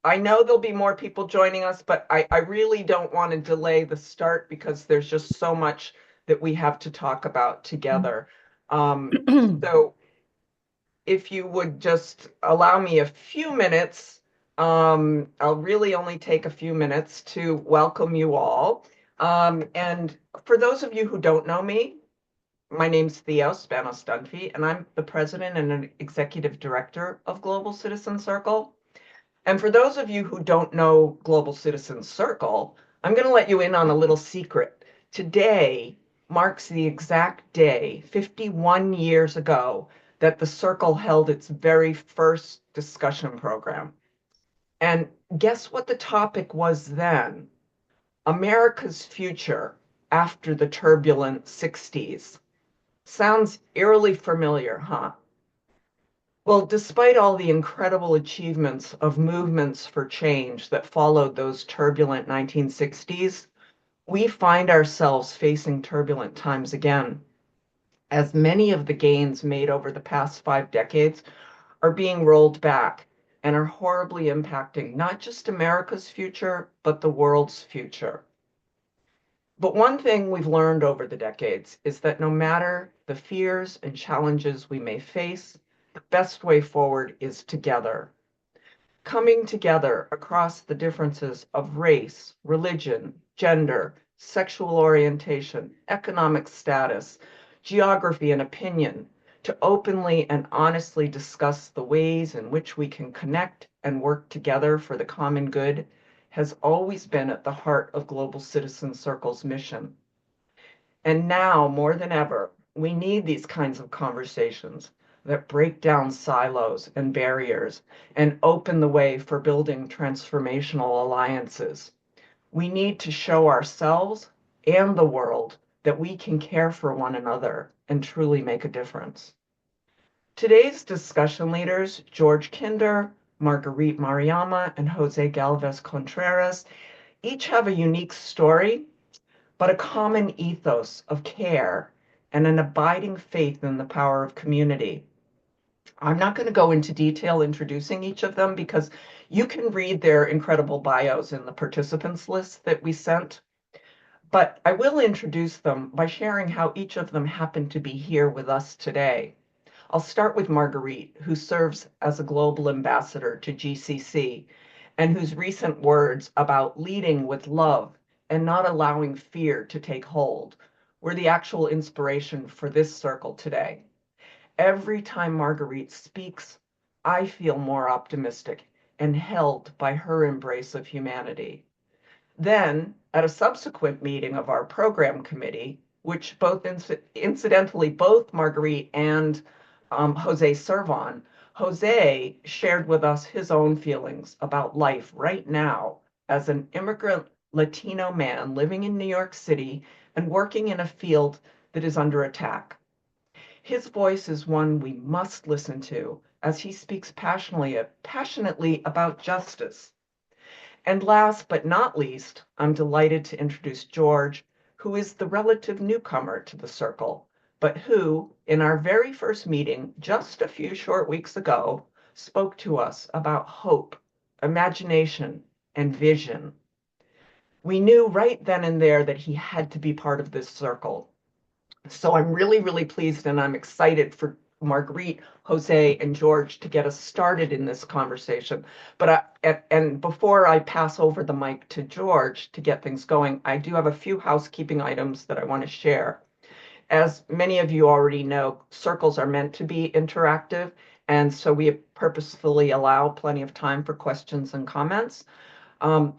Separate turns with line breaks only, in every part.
I know there'll be more people joining us, but I really don't want to delay the start because there's just so much that we have to talk about together. Um, so if you would just allow me a few minutes, I'll really only take a few minutes to welcome you all. And for those of you who don't know me, my name's Theo Spanos Dunphy, and I'm the president and an executive director of Global Citizen Circle. And for those of you who don't know Global Citizen Circle, I'm going to let you in on a little secret. Today marks the exact day, 51 years ago, that the Circle held its very first discussion program. And guess what the topic was then? America's future after the turbulent 60s. Sounds eerily familiar, huh? Well, despite all the incredible achievements of movements for change that followed those turbulent 1960s, we find ourselves facing turbulent times again, as many of the gains made over the past 5 decades are being rolled back and are horribly impacting not just America's future, but the world's future. But one thing we've learned over the decades is that no matter the fears and challenges we may face, the best way forward is together. Coming together across the differences of race, religion, gender, sexual orientation, economic status, geography, and opinion to openly and honestly discuss the ways in which we can connect and work together for the common good has always been at the heart of Global Citizen Circle's mission. And now, more than ever, we need these kinds of conversations that break down silos and barriers and open the way for building transformational alliances. We need to show ourselves and the world that we can care for one another and truly make a difference. Today's discussion leaders, George Kinder, Marguerite Mariama, and Jose Galvez Contreras, each have a unique story, but a common ethos of care and an abiding faith in the power of community. I'm not going to go into detail introducing each of them because you can read their incredible bios in the participants list that we sent. But I will introduce them by sharing how each of them happened to be here with us today. I'll start with Marguerite, who serves as a global ambassador to GCC and whose recent words about leading with love and not allowing fear to take hold were the actual inspiration for this circle today. Every time Marguerite speaks, I feel more optimistic and held by her embrace of humanity. Then, at a subsequent meeting of our program committee, which incidentally, both Marguerite and Jose serve on, Jose shared with us his own feelings about life right now as an immigrant Latino man living in New York City and working in a field that is under attack. His voice is one we must listen to as he speaks passionately about justice. And last but not least, I'm delighted to introduce George, who is the relative newcomer to the circle, but who, in our very first meeting just a few short weeks ago, spoke to us about hope, imagination, and vision. We knew right then and there that he had to be part of this circle. So I'm really, really pleased and I'm excited for Marguerite, Jose, and George to get us started in this conversation. And before I pass over the mic to George to get things going, I do have a few housekeeping items that I want to share. As many of you already know, circles are meant to be interactive, and so we purposefully allow plenty of time for questions and comments.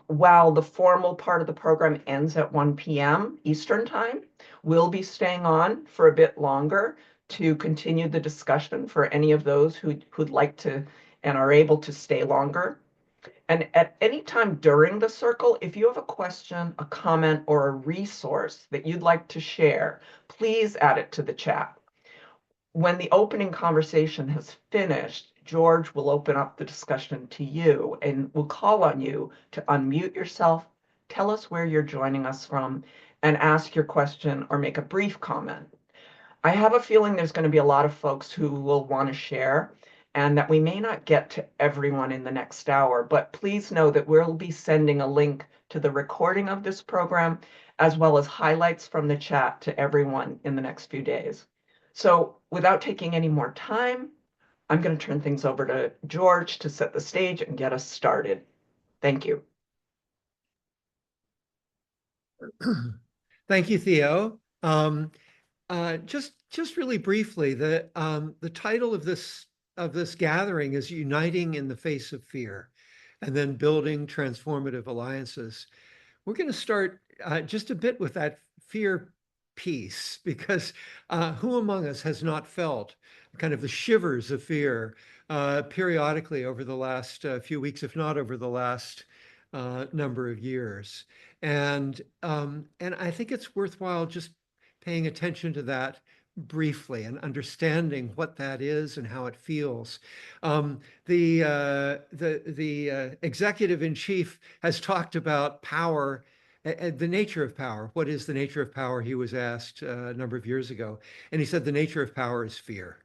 While the formal part of the program ends at 1 p.m. Eastern Time, we'll be staying on for a bit longer to continue the discussion for any of those who'd like to and are able to stay longer. And at any time during the circle, if you have a question, a comment, or a resource that you'd like to share, please add it to the chat. When the opening conversation has finished, George will open up the discussion to you and will call on you to unmute yourself, tell us where you're joining us from, and ask your question or make a brief comment. I have a feeling there's going to be a lot of folks who will want to share. and that we may not get to everyone in the next hour, but please know that we'll be sending a link to the recording of this program as well as highlights from the chat to everyone in the next few days. So without taking any more time, I'm going to turn things over to George to set the stage and get us started. Thank you.
Thank you, Theo. Just really briefly, the title of this gathering is Uniting in the Face of Fear, and then Building Transformative Alliances. We're going to start just a bit with that fear piece, because who among us has not felt kind of the shivers of fear periodically over the last few weeks, if not over the last number of years? And I think it's worthwhile just paying attention to that briefly and understanding what that is and how it feels. The executive in chief has talked about power, the nature of power. What is the nature of power? He was asked a number of years ago, and he said the nature of power is fear.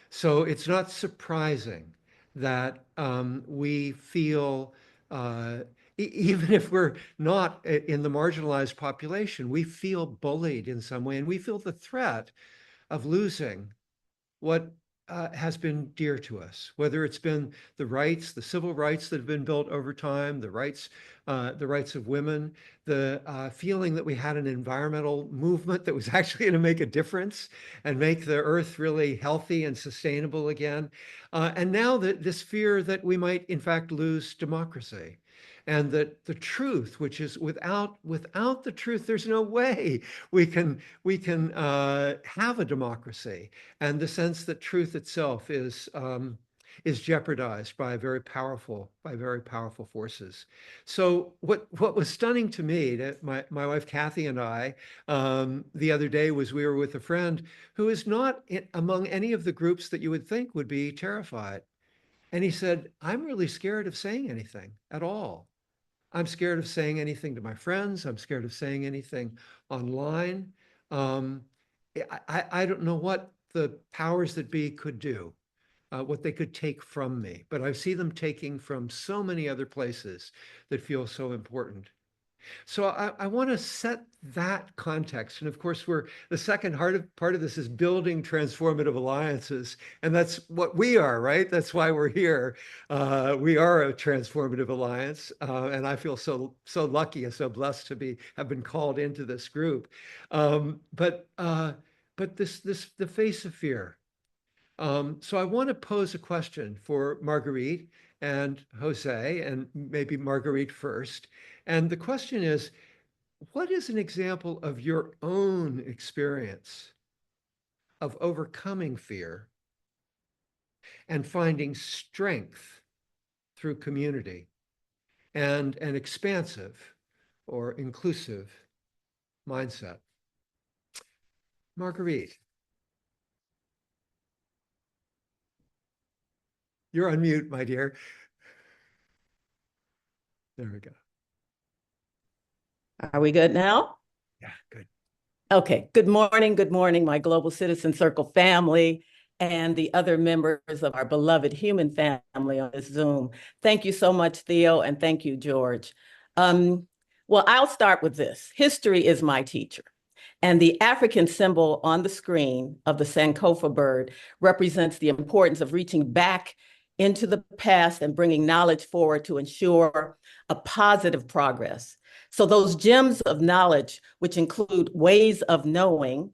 So it's not surprising that we feel, even if we're not in the marginalized population, we feel bullied in some way, and we feel the threat of losing what has been dear to us, whether it's been the rights, the civil rights that have been built over time, the rights of women, the feeling that we had an environmental movement that was actually going to make a difference and make the earth really healthy and sustainable again. And now that this fear that we might in fact lose democracy. And that the truth, which is without the truth, there's no way we can have a democracy. And the sense that truth itself is jeopardized by very powerful forces. So what was stunning to me, that my wife Kathy and I, the other day, was we were with a friend who is not among any of the groups that you would think would be terrified. And he said, I'm really scared of saying anything at all. I'm scared of saying anything to my friends. I'm scared of saying anything online. Um, I don't know what the powers that be could do, what they could take from me, but I see them taking from so many other places that feel so important. So I want to set that context. And of course, the second part of this is building transformative alliances. And that's what we are, right? That's why we're here. We are a transformative alliance. And I feel so lucky and so blessed to have been called into this group. But the face of fear. So I want to pose a question for Marguerite and Jose, and maybe Marguerite first. And the question is, what is an example of your own experience of overcoming fear and finding strength through community and an expansive or inclusive mindset? Marguerite, you're on mute, my dear. There we go.
Are we good now?
Yeah, good.
Okay, good morning, my Global Citizen Circle family and the other members of our beloved human family on this Zoom. Thank you so much, Theo, and thank you, George. Well, I'll start with this. History is my teacher. And the African symbol on the screen of the Sankofa bird represents the importance of reaching back into the past and bringing knowledge forward to ensure a positive progress. So those gems of knowledge, which include ways of knowing,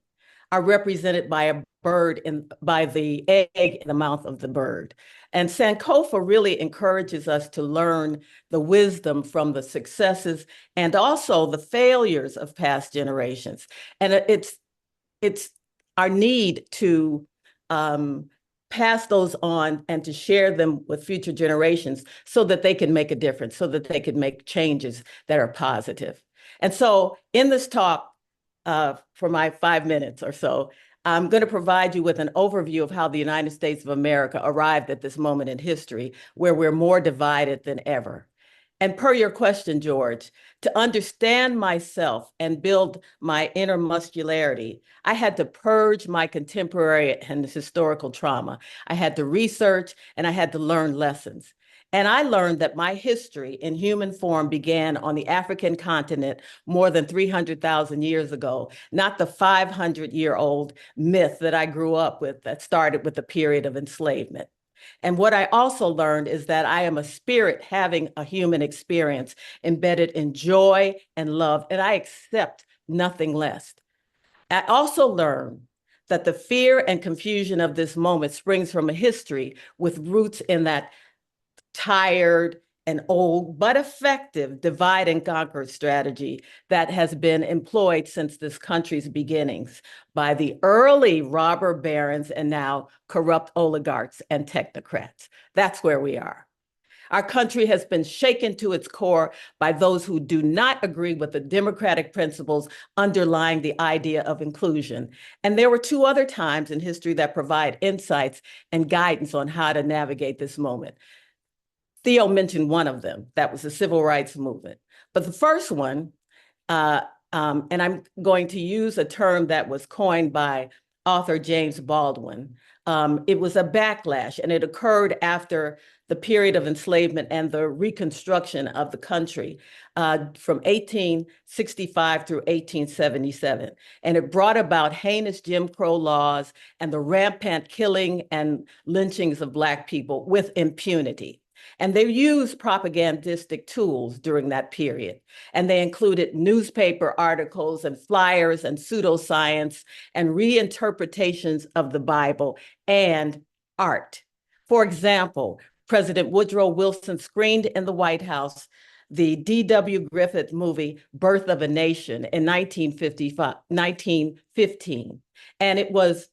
are represented by a bird by the egg in the mouth of the bird. And Sankofa really encourages us to learn the wisdom from the successes and also the failures of past generations. And it's our need to pass those on and to share them with future generations so that they can make a difference, so that they can make changes that are positive. And so in this talk, for my 5 minutes or so, I'm going to provide you with an overview of how the United States of America arrived at this moment in history where we're more divided than ever. And per your question, George, to understand myself and build my inner muscularity, I had to purge my contemporary and historical trauma. I had to research and I had to learn lessons. And I learned that my history in human form began on the African continent more than 300,000 years ago, not the 500-year-old myth that I grew up with that started with the period of enslavement. And what I also learned is that I am a spirit having a human experience embedded in joy and love, and I accept nothing less. I also learned that the fear and confusion of this moment springs from a history with roots in that tired and old, but effective divide and conquer strategy that has been employed since this country's beginnings by the early robber barons and now corrupt oligarchs and technocrats. That's where we are. Our country has been shaken to its core by those who do not agree with the democratic principles underlying the idea of inclusion. And there were two other times in history that provide insights and guidance on how to navigate this moment. Theo mentioned one of them, that was the civil rights movement. But the first one, uh, and I'm going to use a term that was coined by author James Baldwin. It was a backlash, and it occurred after the period of enslavement and the reconstruction of the country from 1865 through 1877. And it brought about heinous Jim Crow laws and the rampant killing and lynchings of Black people with impunity. And they used propagandistic tools during that period. And they included newspaper articles and flyers and pseudoscience and reinterpretations of the Bible and art. For example, President Woodrow Wilson screened in the White House the D.W. Griffith movie, Birth of a Nation in 1915. And it was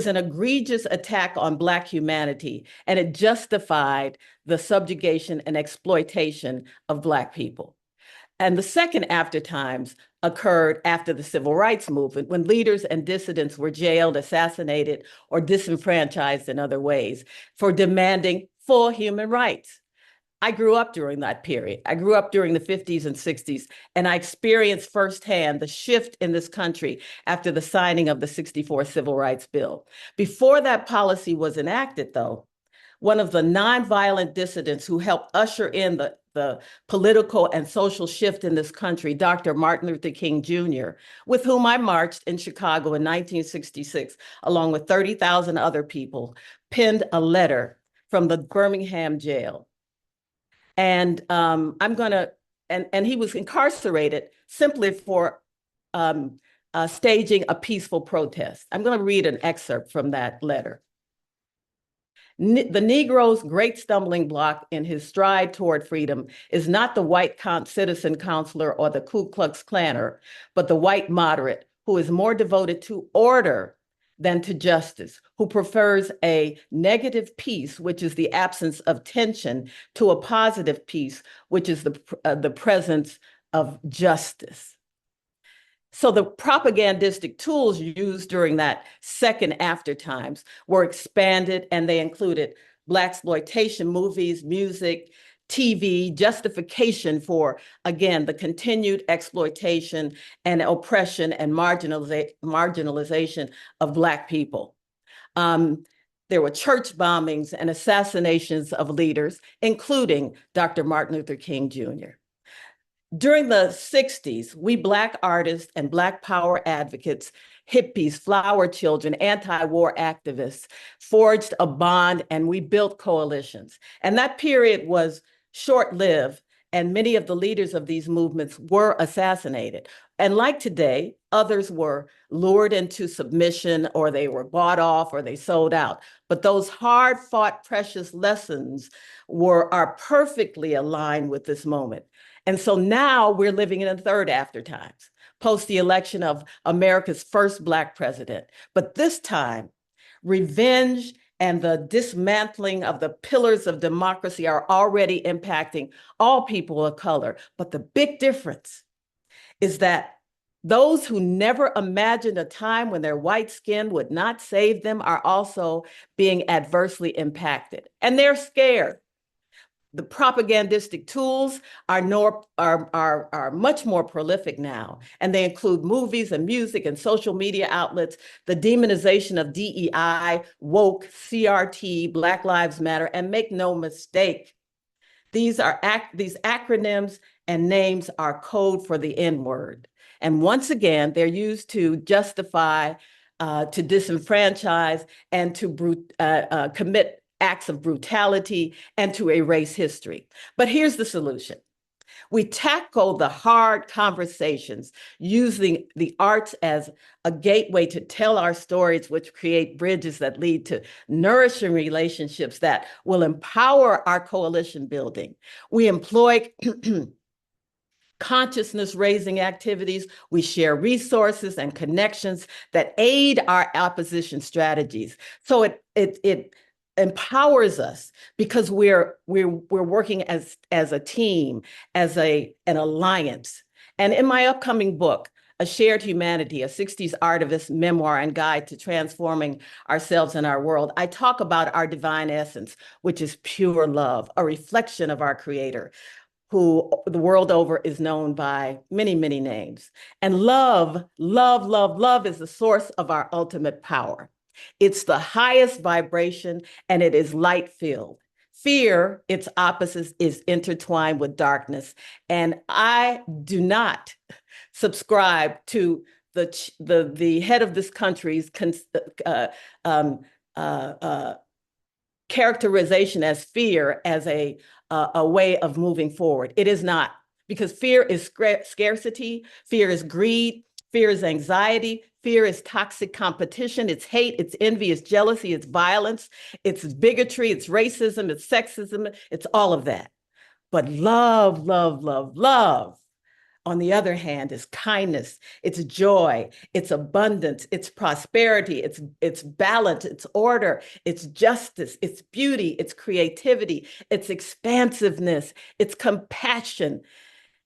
an egregious attack on Black humanity, and it justified the subjugation and exploitation of Black people. And the second after times occurred after the civil rights movement, when leaders and dissidents were jailed, assassinated, or disenfranchised in other ways for demanding full human rights. I grew up during that period. I grew up during the 50s and 60s, and I experienced firsthand the shift in this country after the signing of the 64 Civil Rights Bill. Before that policy was enacted, though, one of the nonviolent dissidents who helped usher in the political and social shift in this country, Dr. Martin Luther King Jr., with whom I marched in Chicago in 1966, along with 30,000 other people, penned a letter from the Birmingham jail. And and he was incarcerated simply for staging a peaceful protest. I'm going to read an excerpt from that letter. The Negro's great stumbling block in his stride toward freedom is not the white citizen counselor or the Ku Klux Klanner, but the white moderate who is more devoted to order than to justice, who prefers a negative peace, which is the absence of tension, to a positive peace, which is the presence of justice. So the propagandistic tools used during that second after times were expanded, and they included Blaxploitation movies, music, TV, justification for, again, the continued exploitation and oppression and marginalization of Black people. There were church bombings and assassinations of leaders, including Dr. Martin Luther King Jr. During the 60s, we Black artists and Black power advocates, hippies, flower children, anti-war activists forged a bond, and we built coalitions. And that period was short-lived, and many of the leaders of these movements were assassinated. And like today, others were lured into submission, or they were bought off, or they sold out. But those hard-fought, precious lessons are perfectly aligned with this moment. And so now we're living in the third after times, post the election of America's first Black president. But this time, revenge and the dismantling of the pillars of democracy are already impacting all people of color. But the big difference is that those who never imagined a time when their white skin would not save them are also being adversely impacted. And they're scared. the propagandistic tools are much more prolific now, and they include movies and music and social media outlets, the demonization of DEI, woke, CRT, Black Lives Matter, and make no mistake, these acronyms and names are code for the N word. And once again, they're used to justify, to disenfranchise, and to commit acts of brutality and to erase history. But here's the solution. We tackle the hard conversations using the arts as a gateway to tell our stories, which create bridges that lead to nourishing relationships that will empower our coalition building. We employ consciousness raising activities. We share resources and connections that aid our opposition strategies. So it empowers us because we're working as a team, as an alliance. And in my upcoming book, A Shared Humanity, a 60s artivist memoir and guide to transforming ourselves and our world, I talk about our divine essence, which is pure love, a reflection of our creator, who the world over is known by many, many names. And love is the source of our ultimate power. It's the highest vibration, and it is light-filled. Fear, its opposite, is intertwined with darkness. And I do not subscribe to the head of this country's characterization as fear as a way of moving forward. It is not, because fear is scarcity, fear is greed, fear is anxiety, fear is toxic competition, it's hate, it's envy, it's jealousy, it's violence, it's bigotry, it's racism, it's sexism, it's all of that. But love, on the other hand, is kindness, it's joy, it's abundance, it's prosperity, it's balance, it's order, it's justice, it's beauty, it's creativity, it's expansiveness, it's compassion,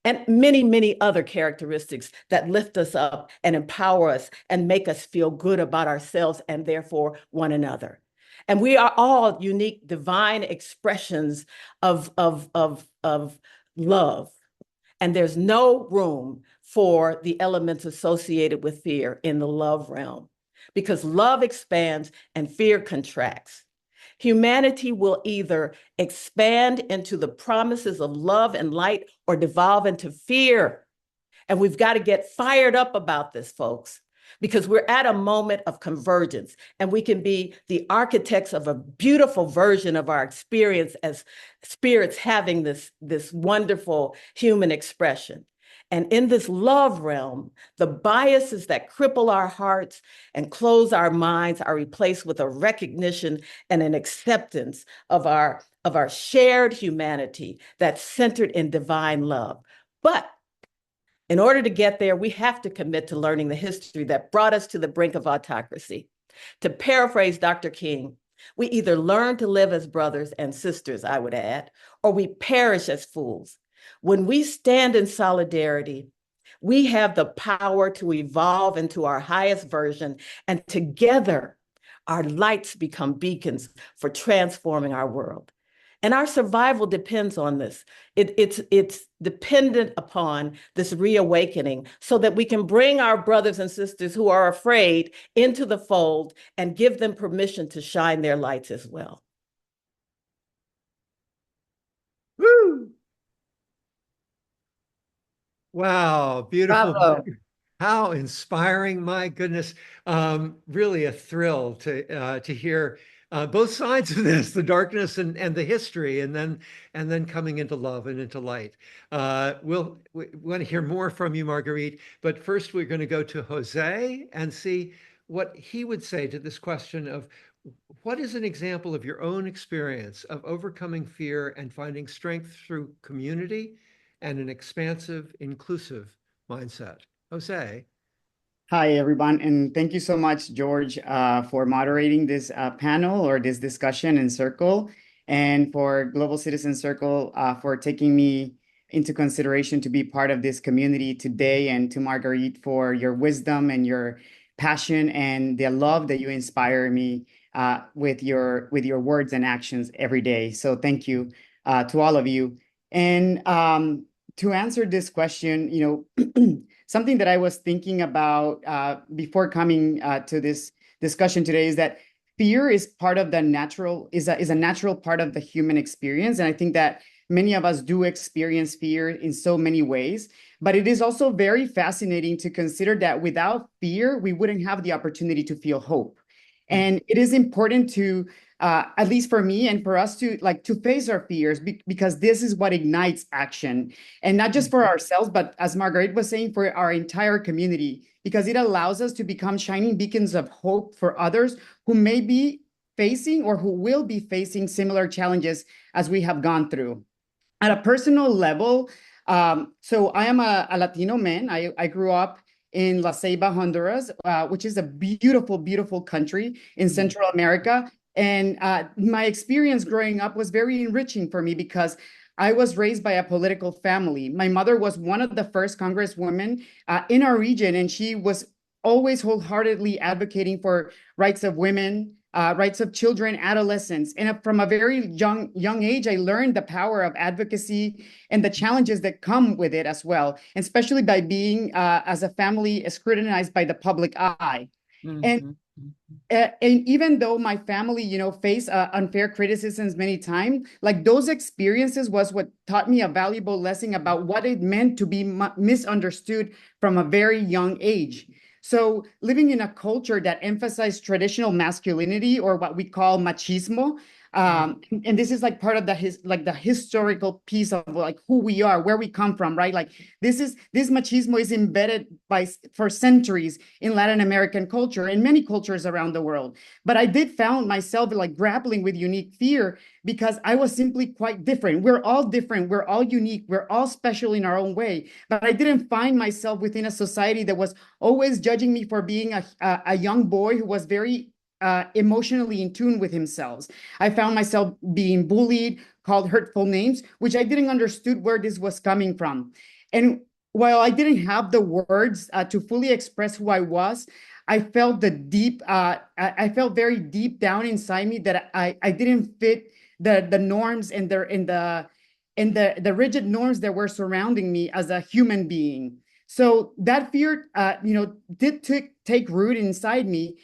and many, many other characteristics that lift us up and empower us and make us feel good about ourselves and therefore one another. And we are all unique, divine expressions of love. And there's no room for the elements associated with fear in the love realm, because love expands and fear contracts. Humanity will either expand into the promises of love and light or devolve into fear. And we've got to get fired up about this, folks, because we're at a moment of convergence, and we can be the architects of a beautiful version of our experience as spirits having this wonderful human expression. And in this love realm, the biases that cripple our hearts and close our minds are replaced with a recognition and an acceptance of our shared humanity that's centered in divine love. But in order to get there, we have to commit to learning the history that brought us to the brink of autocracy. To paraphrase Dr. King, we either learn to live as brothers and sisters, I would add, or we perish as fools. When we stand in solidarity, we have the power to evolve into our highest version, and together, our lights become beacons for transforming our world. And our survival depends on this. It's dependent upon this reawakening so that we can bring our brothers and sisters who are afraid into the fold and give them permission to shine their lights as well.
Woo! Wow, beautiful.
Bravo.
How inspiring, my goodness. Really a thrill to hear both sides of this, the darkness and the history, and then coming into love and into light. We want to hear more from you, Marguerite, but first we're going to go to Jose and see what he would say to this question of what is an example of your own experience of overcoming fear and finding strength through community and an expansive, inclusive mindset. Jose.
Hi, everyone, and thank you so much, George, for moderating this panel or this discussion in Circle, and for Global Citizen Circle for taking me into consideration to be part of this community today, and to Marguerite for your wisdom and your passion and the love that you inspire me with your words and actions every day. So thank you. to all of you. And to answer this question, something that I was thinking about before coming to this discussion today is that fear is part of the natural, is a natural part of the human experience. And I think that many of us do experience fear in so many ways. But it is also very fascinating to consider that without fear, we wouldn't have the opportunity to feel hope. And it is important to, at least for me and for us to face our fears because this is what ignites action. And not just for ourselves, but as Marguerite was saying, for our entire community, because it allows us to become shining beacons of hope for others who may be facing or who will be facing similar challenges as we have gone through. At a personal level, so I am a Latino man. I grew up in La Ceiba, Honduras, which is a beautiful, beautiful country in Central America. And my experience growing up was very enriching for me because I was raised by a political family. My mother was one of the first congresswomen in our region, and she was always wholeheartedly advocating for rights of women, rights of children, adolescents. And from a very young age, I learned the power of advocacy and the challenges that come with it as well, and especially by being, as a family, scrutinized by the public eye. And and even though my family, faced unfair criticisms many times, like those experiences was what taught me a valuable lesson about what it meant to be misunderstood from a very young age. So living in a culture that emphasized traditional masculinity, or what we call machismo, and this is like part of the historical piece of like who we are, where we come from, right? Like this machismo is embedded for centuries in Latin American culture and many cultures around the world. But I did found myself like grappling with unique fear because I was simply quite different. We're all different. We're all unique. We're all special in our own way. But I didn't find myself within a society that was always judging me for being a young boy who was very emotionally in tune with himself. I found myself being bullied, called hurtful names, which I didn't understood where this was coming from. And while I didn't have the words to fully express who I was, I felt I felt very deep down inside me that I didn't fit the norms and the rigid norms that were surrounding me as a human being. So that fear, did take root inside me,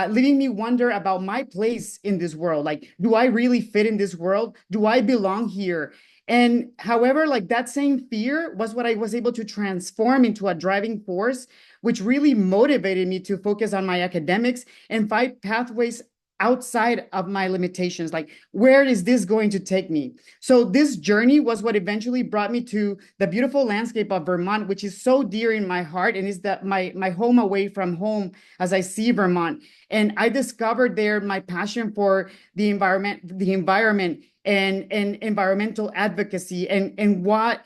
leaving me wonder about my place in this world. Like, do I really fit in this world? Do I belong here? And however, like that same fear was what I was able to transform into a driving force, which really motivated me to focus on my academics and find pathways outside of my limitations. Like, where is this going to take me? So this journey was what eventually brought me to the beautiful landscape of Vermont, which is so dear in my heart and is my home away from home as I see Vermont. And I discovered there my passion for the environment and environmental advocacy and what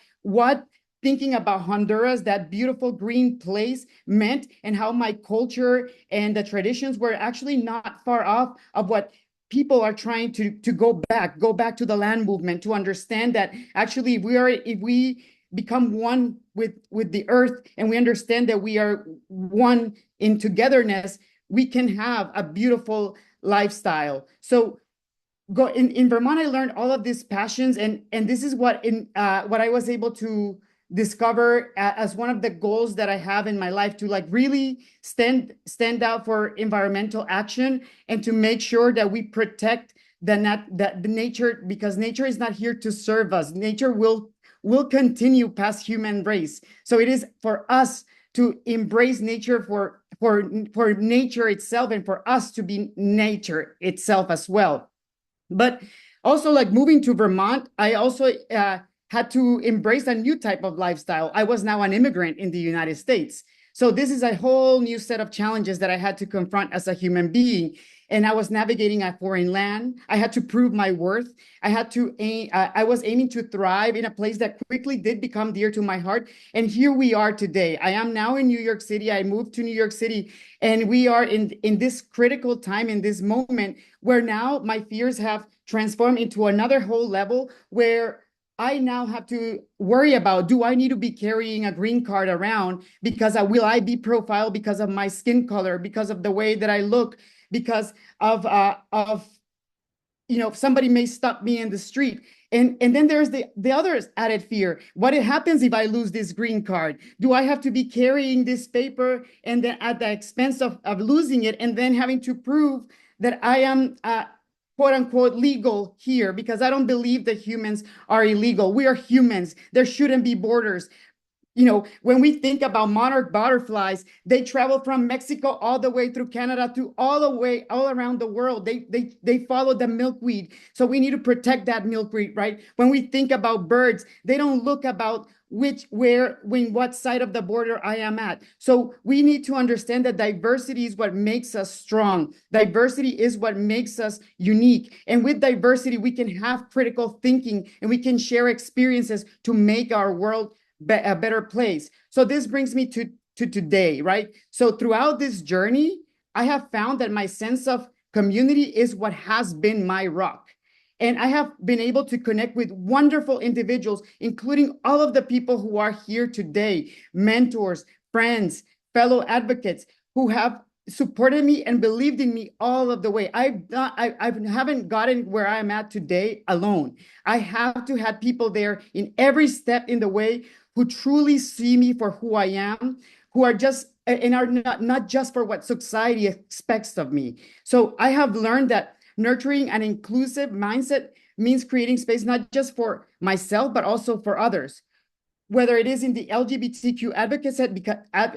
thinking about Honduras, that beautiful green place, meant, and how my culture and the traditions were actually not far off of what people are trying to go back to the land movement, to understand that actually if we become one with the earth and we understand that we are one in togetherness, we can have a beautiful lifestyle. So in Vermont, I learned all of these passions, and this is what I was able to discover as one of the goals that I have in my life, to like really stand out for environmental action and to make sure that we protect the nature, because nature is not here to serve us. Nature will continue past human race. So it is for us to embrace nature for nature itself, and for us to be nature itself as well. But also, like moving to Vermont, I also had to embrace a new type of lifestyle. I was now an immigrant in the United States. So this is a whole new set of challenges that I had to confront as a human being. And I was navigating a foreign land. I had to prove my worth. I was aiming to thrive in a place that quickly did become dear to my heart. And here we are today. I am now in New York City. I moved to New York City, and we are in this critical time, in this moment, where now my fears have transformed into another whole level, where I now have to worry about, do I need to be carrying a green card around because will I be profiled because of my skin color, because of the way that I look, because of somebody may stop me in the street. And then there's the other added fear. What happens if I lose this green card? Do I have to be carrying this paper and then at the expense of losing it and then having to prove that I am quote unquote legal here? Because I don't believe that humans are illegal. We are humans. There shouldn't be borders. When we think about monarch butterflies, they travel from Mexico all the way through Canada to all around the world. They follow the milkweed. So we need to protect that milkweed, right? When we think about birds, they don't look about what side of the border I am at. So we need to understand that diversity is what makes us strong. Diversity is what makes us unique. And with diversity, we can have critical thinking and we can share experiences to make our world a better place. So this brings me to today, right? So throughout this journey, I have found that my sense of community is what has been my rock. And I have been able to connect with wonderful individuals, including all of the people who are here today, mentors, friends, fellow advocates who have supported me and believed in me all of the way. I haven't gotten where I'm at today alone. I have to have people there in every step in the way who truly see me for who I am, who are just and are not just for what society expects of me. So I have learned that nurturing an inclusive mindset means creating space not just for myself, but also for others. Whether it is in the LGBTQ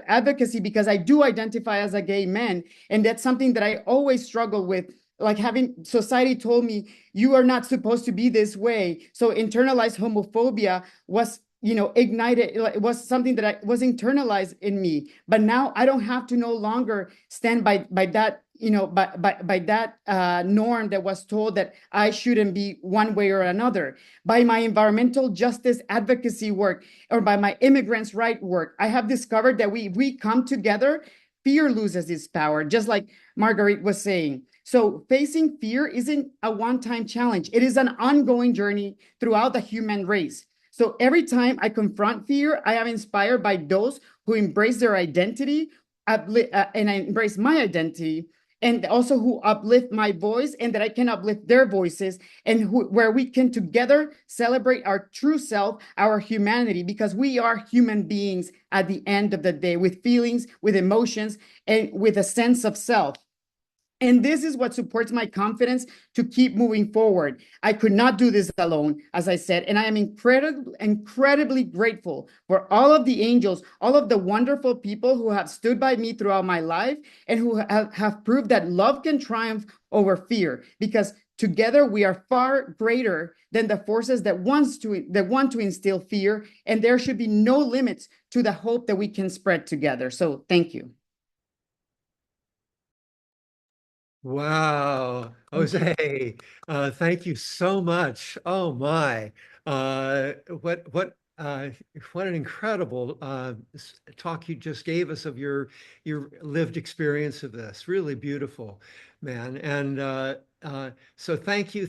advocacy, because I do identify as a gay man, and that's something that I always struggle with. Like having society told me, you are not supposed to be this way. So internalized homophobia was ignited. It was something that was internalized in me. But now I don't have to no longer stand by that, by that norm that was told that I shouldn't be one way or another. By my environmental justice advocacy work or by my immigrants' right work, I have discovered that we come together, fear loses its power, just like Marguerite was saying. So facing fear isn't a one-time challenge. It is an ongoing journey throughout the human race. So every time I confront fear, I am inspired by those who embrace their identity and I embrace my identity, and also who uplift my voice and that I can uplift their voices, and where we can together celebrate our true self, our humanity, because we are human beings at the end of the day with feelings, with emotions, and with a sense of self. And this is what supports my confidence to keep moving forward. I could not do this alone, as I said, and I am incredibly grateful for all of the angels, all of the wonderful people who have stood by me throughout my life and who have proved that love can triumph over fear, because together we are far greater than the forces that want to instill fear, and there should be no limits to the hope that we can spread together. So thank you.
Wow, Jose, thank you so much. Oh my, uh, what what uh, what an incredible talk you just gave us of your lived experience of this. Really beautiful, man. And so thank you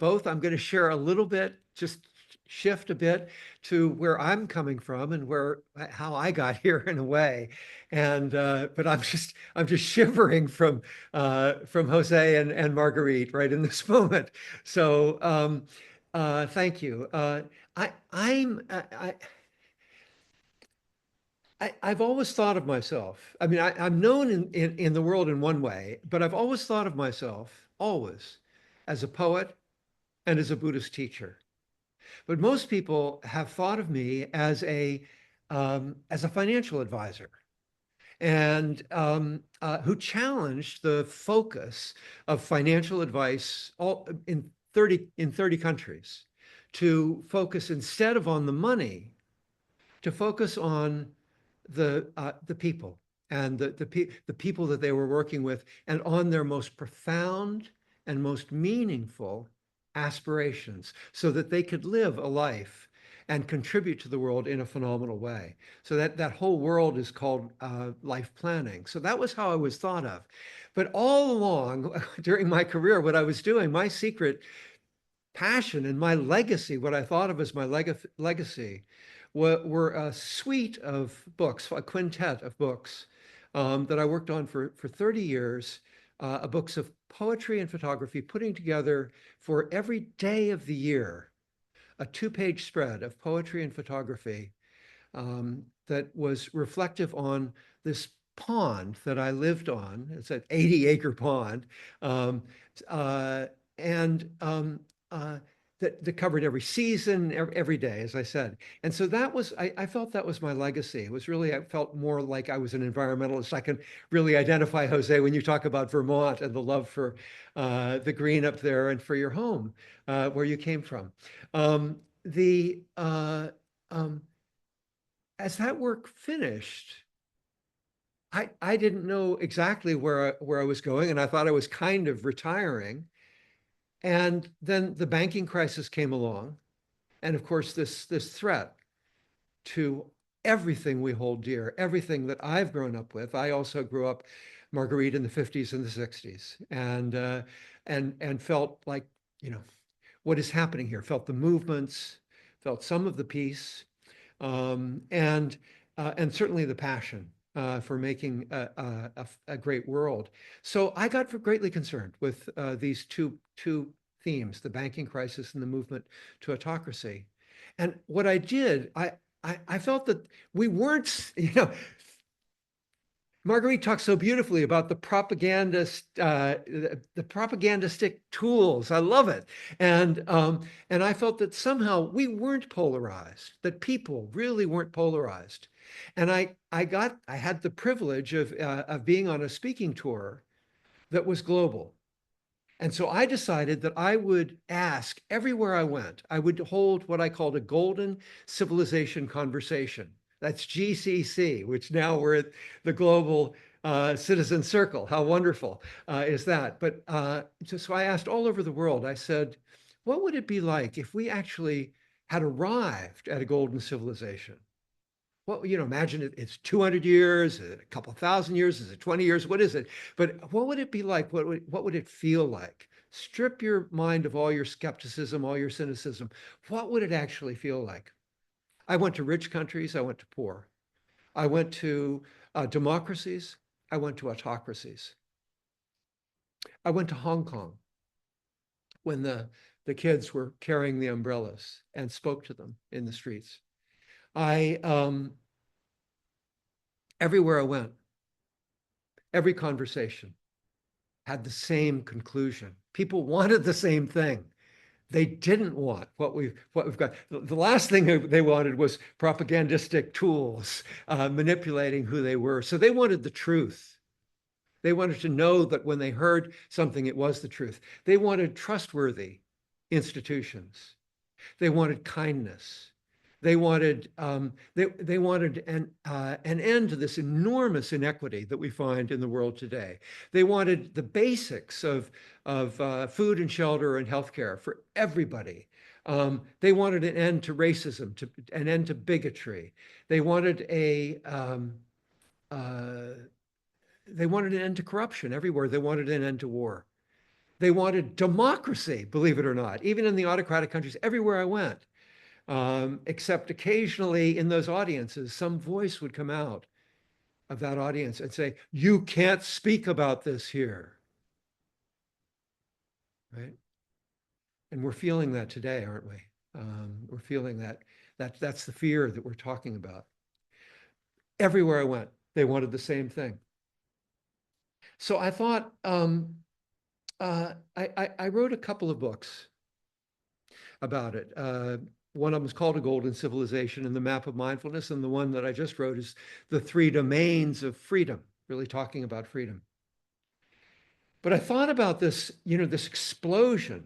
both. I'm going to share a little bit, just shift a bit to where I'm coming from and how I got here in a way. And but I'm just shivering from Jose and Marguerite right in this moment. So thank you. I, I'm I've always thought of myself. I mean, I'm known in the world in one way, but I've always thought of myself always as a poet and as a Buddhist teacher. But most people have thought of me as a financial advisor and who challenged the focus of financial advice all in 30 countries to focus instead of on the money, to focus on the people and the people that they were working with and on their most profound and most meaningful aspirations so that they could live a life and contribute to the world in a phenomenal way. So that whole world is called life planning. So that was how I was thought of. But all along during my career, what I was doing, my secret passion and my legacy, what I thought of as my legacy, were a suite of books, a quintet of books that I worked on for 30 years, books of poetry and photography, putting together for every day of the year a 2-page spread of poetry and photography that was reflective on this pond that I lived on. It's an 80-acre pond, um, uh, and that covered every season, every day, as I said. And so that was, I felt that was my legacy. It was really, I felt more like I was an environmentalist. I can really identify, Jose, when you talk about Vermont and the love for the green up there and for your home, where you came from. The As that work finished, I didn't know exactly where I was going, and I thought I was kind of retiring. And then the banking crisis came along, and of course this threat to everything we hold dear, everything that I've grown up with. I also grew up, Marguerite, in the 50s and the 60s, and felt like, you know, what is happening here? Felt the movements, felt some of the peace, um, and and certainly the passion for making a great world. So I got greatly concerned with these two themes: the banking crisis and the movement to autocracy. And what I did, I felt that we weren't, Marguerite talks so beautifully about the the propagandistic tools. I love it, and I felt that somehow we weren't polarized, that people really weren't polarized, and I had the privilege of being on a speaking tour that was global. And so I decided that I would ask everywhere I went, I would hold what I called a golden civilization conversation. That's GCC, which now we're at the global citizen circle. How wonderful is that? But so I asked all over the world, I said, what would it be like if we actually had arrived at a golden civilization? Well, imagine it's 200 years, a couple thousand years, is it 20 years? What is it? But what would it be like? What would it feel like? Strip your mind of all your skepticism, all your cynicism. What would it actually feel like? I went to rich countries, I went to poor. I went to democracies, I went to autocracies. I went to Hong Kong when the kids were carrying the umbrellas and spoke to them in the streets. I Everywhere I went, every conversation had the same conclusion. People wanted the same thing. They didn't want what we've got. The last thing they wanted was propagandistic tools manipulating who they were. So they wanted the truth. They wanted to know that when they heard something, it was the truth. They wanted trustworthy institutions. They wanted kindness. They wanted an end to this enormous inequity that we find in the world today. They wanted the basics of food and shelter and healthcare for everybody. They wanted an end to racism, an end to bigotry. They wanted they wanted an end to corruption everywhere. They wanted an end to war. They wanted democracy, believe it or not, even in the autocratic countries, everywhere I went. Except occasionally in those audiences, some voice would come out of that audience and say, you can't speak about this here, right? And we're feeling that today, aren't we? We're feeling that's the fear that we're talking about. Everywhere I went, they wanted the same thing. So I thought, I wrote a couple of books about it. One of them is called A Golden Civilization and the Map of Mindfulness. And the one that I just wrote is The Three Domains of Freedom, really talking about freedom. But I thought about this, this explosion.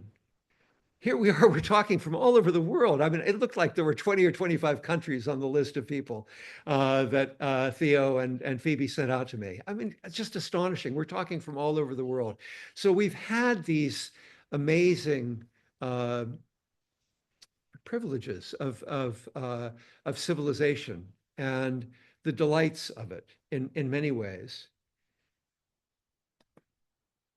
Here we are, we're talking from all over the world. I mean, it looked like there were 20 or 25 countries on the list of people that Theo and Phoebe sent out to me. I mean, it's just astonishing. We're talking from all over the world. So we've had these amazing privileges of civilization and the delights of it in many ways.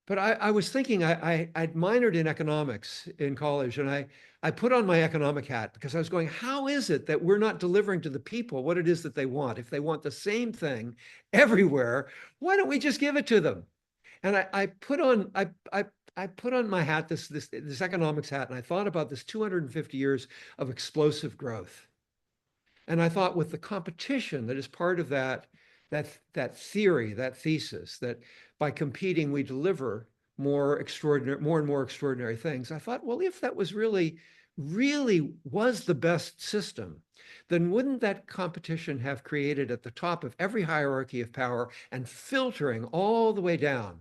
But I was thinking, I'd minored in economics in college, and I put on my economic hat because I was going, how is it that we're not delivering to the people what it is that they want? If they want the same thing everywhere, why don't we just give it to them? And I put on I put on my hat, this economics hat, and I thought about this 250 years of explosive growth. And I thought with the competition that is part of that theory, that thesis, that by competing we deliver more and more extraordinary things. I thought, well, if that was really was the best system, then wouldn't that competition have created at the top of every hierarchy of power and filtering all the way down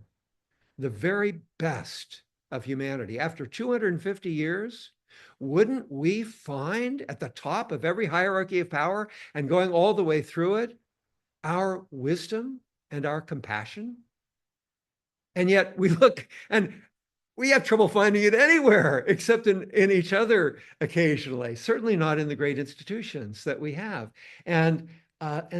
the very best of humanity? After 250 years, wouldn't we find at the top of every hierarchy of power and going all the way through it, our wisdom and our compassion? And yet we look and we have trouble finding it anywhere except in each other occasionally, certainly not in the great institutions that we have. And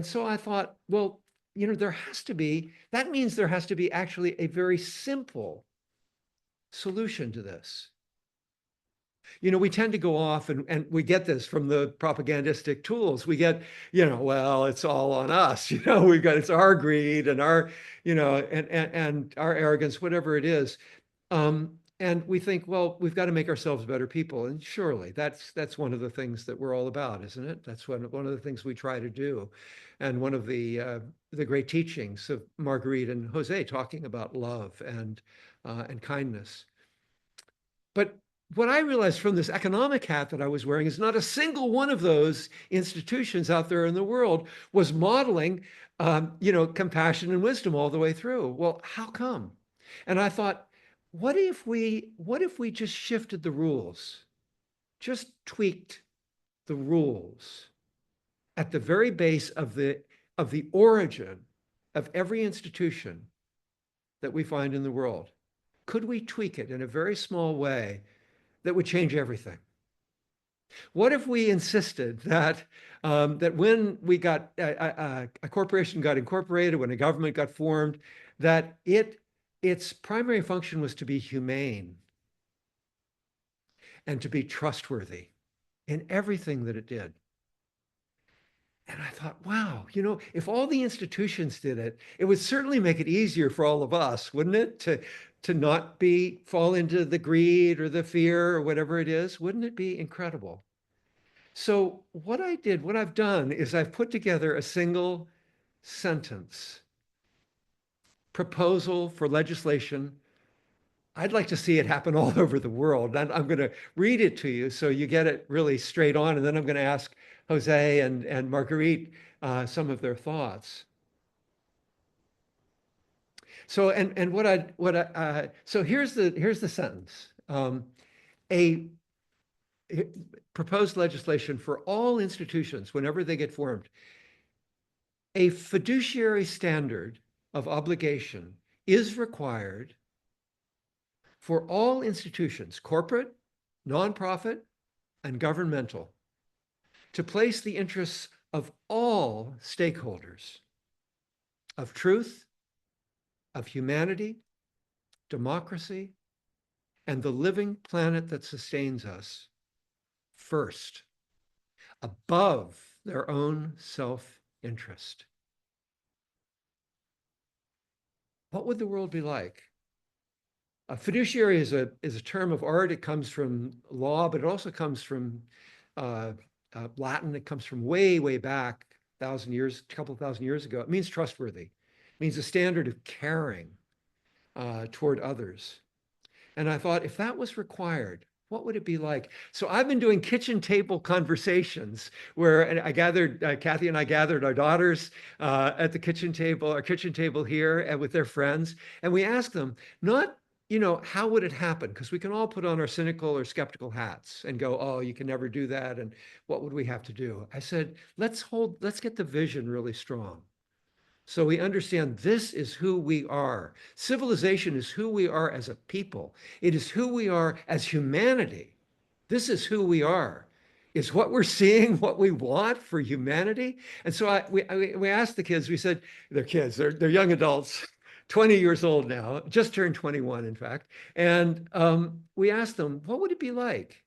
so I thought, well, there has to be, that means there has to be actually a very simple solution to this. We tend to go off and we get this from the propagandistic tools. We get, well, it's all on us. It's our greed and our, and our arrogance, whatever it is. And we think, well, we've got to make ourselves better people. And surely that's one of the things that we're all about, isn't it? That's one of the things we try to do. And one of the great teachings of Marguerite and Jose talking about love and kindness. But what I realized from this economic hat that I was wearing is not a single one of those institutions out there in the world was modeling, compassion and wisdom all the way through. Well, how come? And I thought, what if we just shifted the rules, just tweaked the rules at the very base of the origin of every institution that we find in the world? Could we tweak it in a very small way that would change everything? What if we insisted that that when we got a corporation got incorporated, when a government got formed, that its primary function was to be humane and to be trustworthy in everything that it did? And I thought, wow, if all the institutions did it, it would certainly make it easier for all of us, wouldn't it? To not fall into the greed or the fear or whatever it is. Wouldn't it be incredible? So what I've done is I've put together a single sentence proposal for legislation. I'd like to see it happen all over the world. And I'm going to read it to you so you get it really straight on. And then I'm going to ask Jose and Marguerite some of their thoughts. So so here's the sentence. A proposed legislation for all institutions whenever they get formed. A fiduciary standard of obligation is required for all institutions, corporate, nonprofit, and governmental, to place the interests of all stakeholders of truth, of humanity, democracy, and the living planet that sustains us first, above their own self-interest. What would the world be like? A fiduciary is a term of art. It comes from law, but it also comes from Latin. It comes from way, way back, a couple thousand years ago. It means trustworthy. It means a standard of caring toward others. And I thought, if that was required, what would it be like? So I've been doing kitchen table conversations where Kathy and I gathered our daughters at the kitchen table, our kitchen table here, and with their friends. And we asked them, not, how would it happen? Because we can all put on our cynical or skeptical hats and go, oh, you can never do that. And what would we have to do? I said, let's get the vision really strong. So we understand this is who we are. Civilization is who we are as a people. It is who we are as humanity. This is who we are. Is what we're seeing what we want for humanity? And so we asked the kids, we said, they're kids, they're young adults, 20 years old now, just turned 21, in fact. And we asked them, what would it be like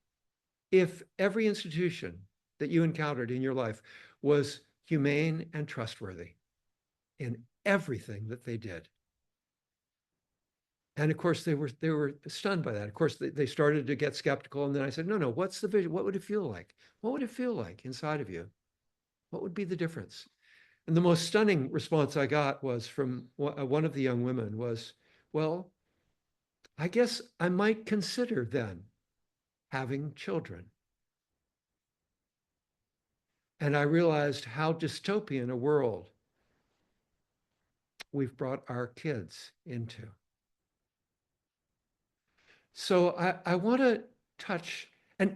if every institution that you encountered in your life was humane and trustworthy in everything that they did? And of course, they were stunned by that. Of course, they started to get skeptical. And then I said, no, what's the vision? What would it feel like? What would it feel like inside of you? What would be the difference? And the most stunning response I got was from one of the young women was, well, I guess I might consider then having children. And I realized how dystopian a world we've brought our kids into. So I want to touch, and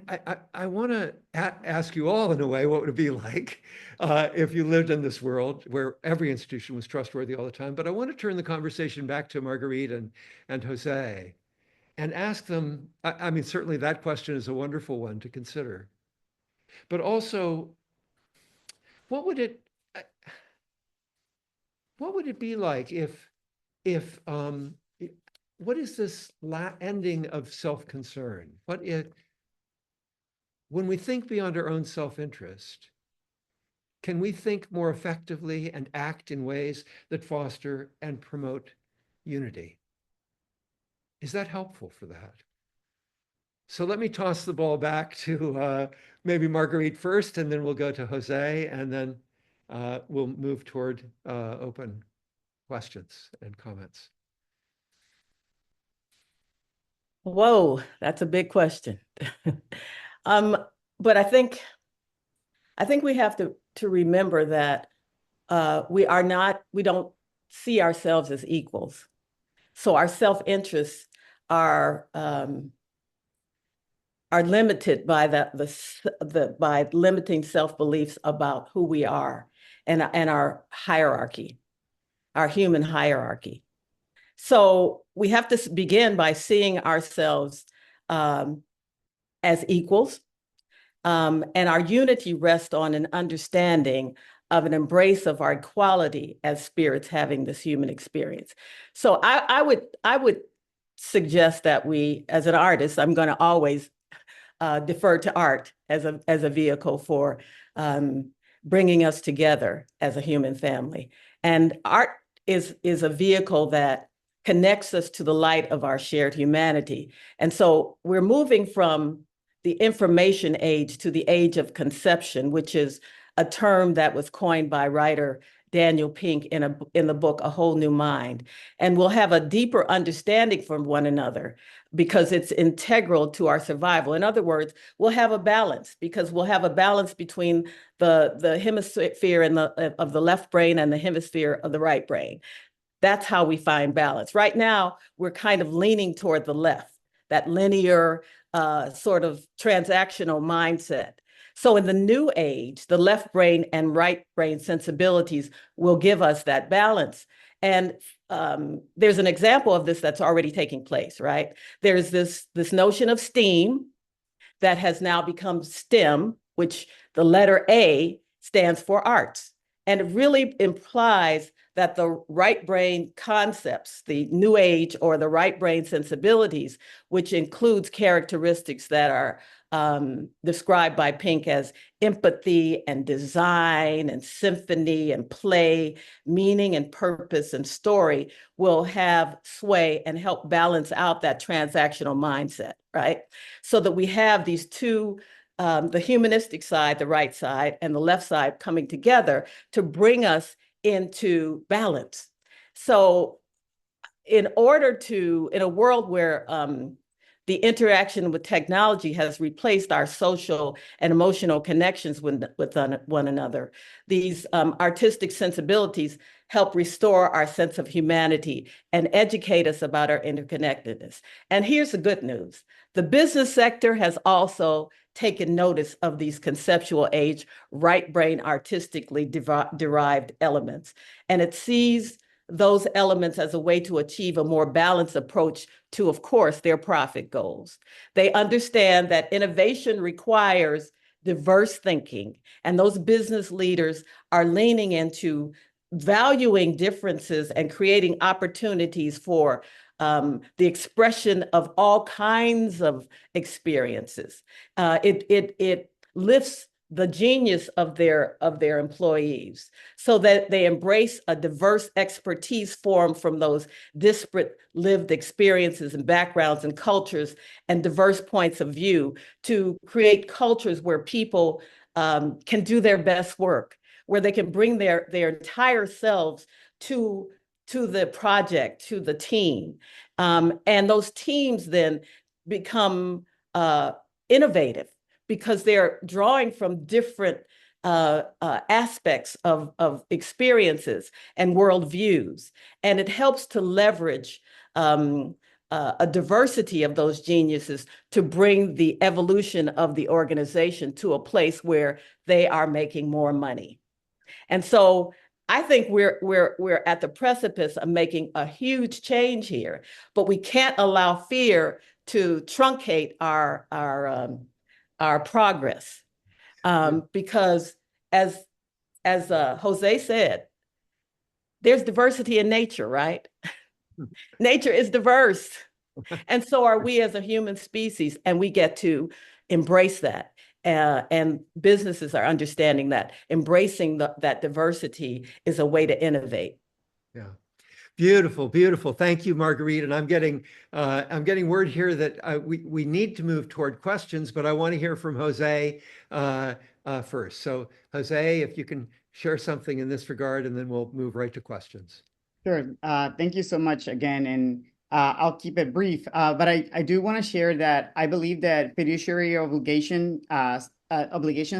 I want to ask you all in a way, what would it be like if you lived in this world where every institution was trustworthy all the time? But I want to turn the conversation back to Marguerite and Jose and ask them, I mean, certainly that question is a wonderful one to consider, but also, what would it, what would it be like if what is this ending of self-concern? When we think beyond our own self-interest, can we think more effectively and act in ways that foster and promote unity? Is that helpful for that? So let me toss the ball back to maybe Marguerite first, and then we'll go to Jose, and then we'll move toward open questions and comments.
Whoa, that's a big question. But I think we have to remember that we don't see ourselves as equals. So our self-interests are limited by by limiting self-beliefs about who we are and our hierarchy, our human hierarchy. So we have to begin by seeing ourselves as equals, and our unity rests on an understanding of an embrace of our equality as spirits having this human experience. So I would suggest that we, as an artist, I'm going to always defer to art as a vehicle for bringing us together as a human family. And art is a vehicle that connects us to the light of our shared humanity. And so we're moving from the information age to the age of conception, which is a term that was coined by writer Daniel Pink in the book A Whole New Mind. And we'll have a deeper understanding from one another because it's integral to our survival. In other words, we'll have a balance because we'll have a balance between the hemisphere of the left brain and the hemisphere of the right brain. That's how we find balance. Right now, we're kind of leaning toward the left, that linear sort of transactional mindset. So in the new age, the left brain and right brain sensibilities will give us that balance. And there's an example of this that's already taking place, right? There's this notion of STEAM that has now become STEM, which the letter A stands for arts. And it really implies that the right brain concepts, the new age or the right brain sensibilities, which includes characteristics that are described by Pink as empathy and design and symphony and play, meaning and purpose and story, will have sway and help balance out that transactional mindset, right? So that we have these two, the humanistic side, the right side, and the left side coming together to bring us into balance. So in a world where the interaction with technology has replaced our social and emotional connections with one another, these artistic sensibilities help restore our sense of humanity and educate us about our interconnectedness. And here's the good news. The business sector has also taken notice of these conceptual age, right brain artistically derived elements. And it sees those elements as a way to achieve a more balanced approach to, of course, their profit goals. They understand that innovation requires diverse thinking, and those business leaders are leaning into valuing differences and creating opportunities for the expression of all kinds of experiences. It lifts the genius of their employees, so that they embrace a diverse expertise formed from those disparate lived experiences and backgrounds and cultures and diverse points of view, to create cultures where people can do their best work, where they can bring their entire selves to the project, to the team. And those teams then become innovative, because they're drawing from different aspects of experiences and worldviews. And it helps to leverage a diversity of those geniuses to bring the evolution of the organization to a place where they are making more money. And so I think we're at the precipice of making a huge change here, but we can't allow fear to truncate our progress, because as Jose said, there's diversity in nature, right? Nature is diverse, and so are we as a human species, and we get to embrace that. And businesses are understanding that embracing that diversity is a way to innovate.
Yeah. Beautiful, beautiful. Thank you, Marguerite. And I'm getting word here that we need to move toward questions, but I want to hear from Jose first. So, Jose, if you can share something in this regard, and then we'll move right to questions.
Sure. Thank you so much again. And I'll keep it brief. But I do want to share that I believe that fiduciary obligation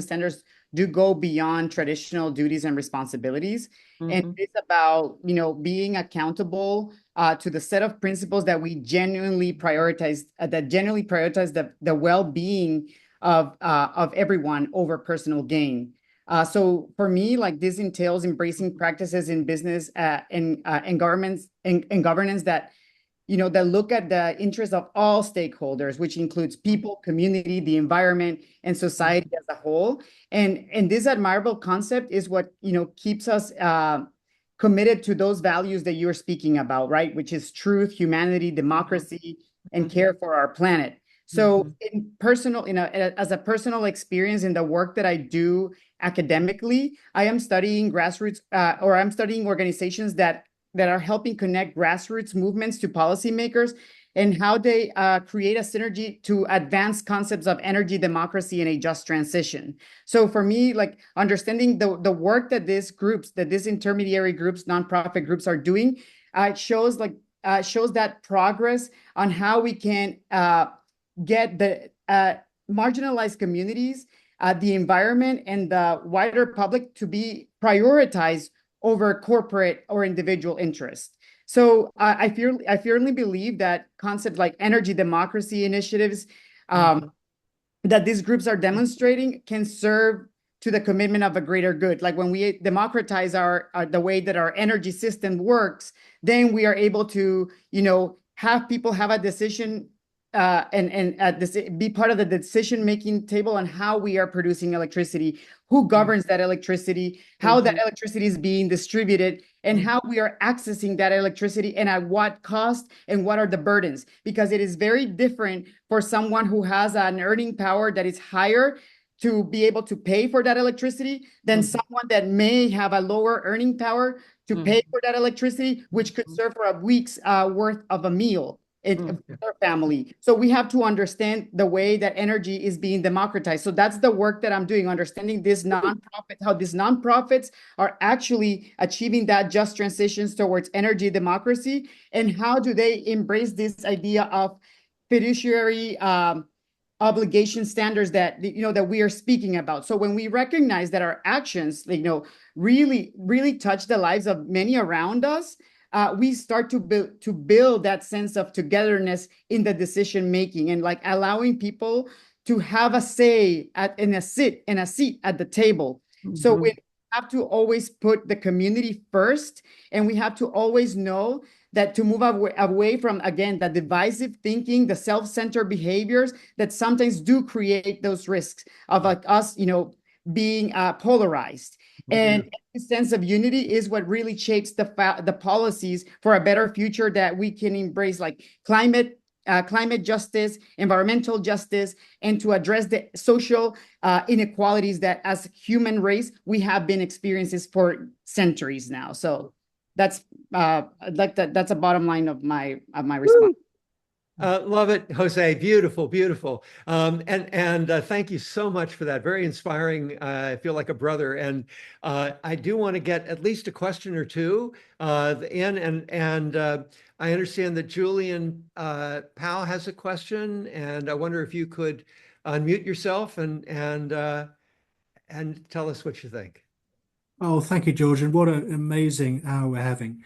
standards do go beyond traditional duties and responsibilities. And it's about, being accountable to the set of principles that we genuinely prioritize, the well-being of everyone over personal gain. So for me, like, this entails embracing practices in business and governments and governance that, that look at the interests of all stakeholders, which includes people, community, the environment, and society as a whole. And this admirable concept is what, keeps us committed to those values that you're speaking about, right? Which is truth, humanity, democracy, and care for our planet. So as a personal experience in the work that I do academically, I am studying I'm studying organizations that are helping connect grassroots movements to policymakers, and how they create a synergy to advance concepts of energy, democracy, and a just transition. So for me, like, understanding the work that these intermediary groups, nonprofit groups are doing, shows that progress on how we can get the marginalized communities, the environment, and the wider public to be prioritized over corporate or individual interests. So I firmly believe that concepts like energy democracy initiatives that these groups are demonstrating can serve to the commitment of a greater good. Like, when we democratize the way that our energy system works, then we are able to, have people have a decision and be part of the decision-making table on how we are producing electricity, who governs that electricity, how that electricity is being distributed, and how we are accessing that electricity, and at what cost, and what are the burdens. Because it is very different for someone who has an earning power that is higher to be able to pay for that electricity than someone that may have a lower earning power to pay for that electricity, which could serve for a week's worth of a meal for their family. So we have to understand the way that energy is being democratized. So that's the work that I'm doing, understanding how these nonprofits are actually achieving that just transitions towards energy democracy, and how do they embrace this idea of fiduciary obligation standards that that we are speaking about. So when we recognize that our actions, really touch the lives of many around us, we start to build that sense of togetherness in the decision making, and like allowing people to have a say in a seat at the table. So we have to always put the community first, and we have to always know that to move away from, again, the divisive thinking, the self-centered behaviors that sometimes do create those risks of us, being polarized. And this sense of unity is what really shapes the policies for a better future that we can embrace, like climate climate justice, environmental justice, and to address the social inequalities that as human race, we have been experiencing for centuries now. So that's that's a bottom line of my response.
Love it, Jose. Beautiful, beautiful. And thank you so much for that. Very inspiring. I feel like a brother. And I do want to get at least a question or two in. And I understand that Julian Powell has a question, and I wonder if you could unmute yourself and tell us what you think.
Oh, thank you, George, and what an amazing hour we're having.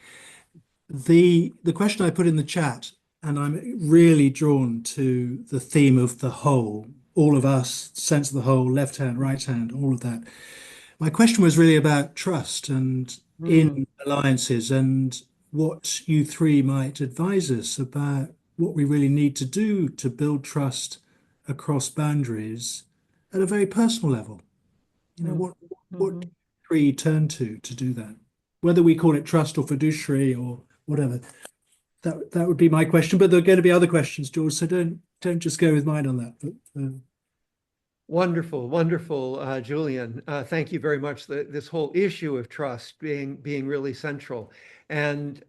The question I put in the chat, and I'm really drawn to the theme of the whole, all of us, sense of the whole, left hand, right hand, all of that. My question was really about trust and
Mm,
in alliances and what you three might advise us about what we really need to do to build trust across boundaries at a very personal level. You know,
Mm,
what
mhm.
three turn to do that? Whether we call it trust or fiduciary or whatever. That would be my question. But there are going to be other questions, George. So don't just go with mine on that. But
wonderful, wonderful, Julian. Thank you very much. This whole issue of trust being really central. And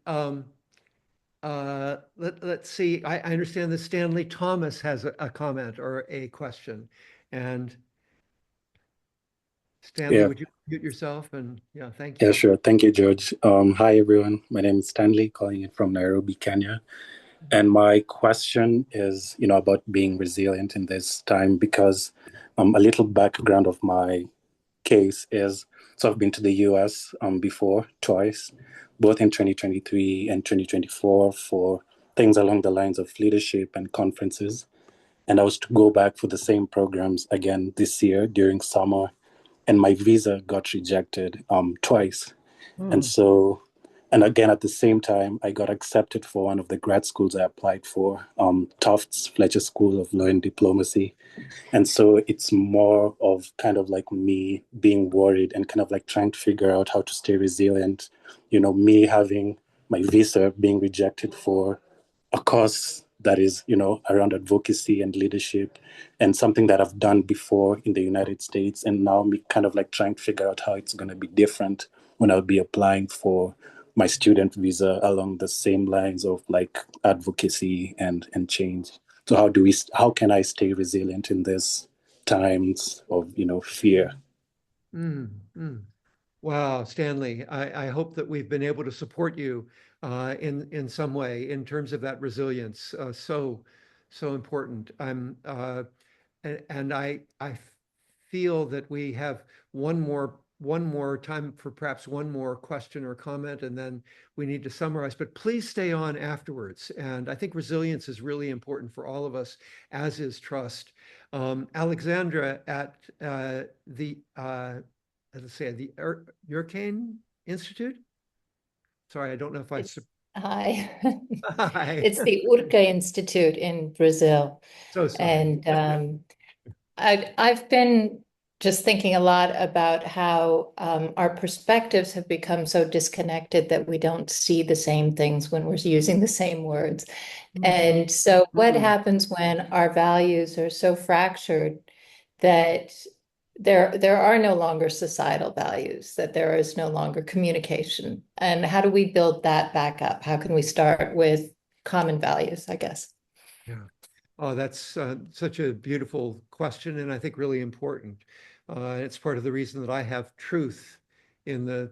let's see. I understand that Stanley Thomas has a comment or a question. And Stanley,
Yeah,
would you mute yourself? And yeah, thank
yeah,
you.
sure. Thank you, George. Hi, everyone. My name is Stanley, calling in from Nairobi, Kenya. And my question is, about being resilient in this time because a little background of my case is, so I've been to the US before twice, both in 2023 and 2024 for things along the lines of leadership and conferences. And I was to go back for the same programs again this year during summer, and my visa got rejected twice. And
Mm,
so, and again, at the same time, I got accepted for one of the grad schools I applied for, Tufts Fletcher School of Law and Diplomacy. And so it's more of kind of like me being worried and kind of like trying to figure out how to stay resilient. Me having my visa being rejected for a course that is, around advocacy and leadership and something that I've done before in the United States. And now me kind of like trying to figure out how it's going to be different when I'll be applying for my student visa along the same lines of like advocacy and change. So how can I stay resilient in this times of, fear?
Mm, mm. Wow, Stanley, I hope that we've been able to support you in some way in terms of that resilience. So important. And I feel that we have one more time for perhaps one more question or comment, and then we need to summarize. But please stay on afterwards. And I think resilience is really important for all of us, as is trust. Alexandra at let's say the Hurricane Institute. Sorry, I don't know if
It's hi.
Hi.
It's the Urca Institute in Brazil.
So sorry.
And I've been just thinking a lot about how our perspectives have become so disconnected that we don't see the same things when we're using the same words. And so what
Mm,
happens when our values are so fractured that there are no longer societal values, that there is no longer communication? And how do we build that back up? How can we start with common values, I guess?
yeah. Oh, that's such a beautiful question, and I think really important. It's part of the reason that I have truth in the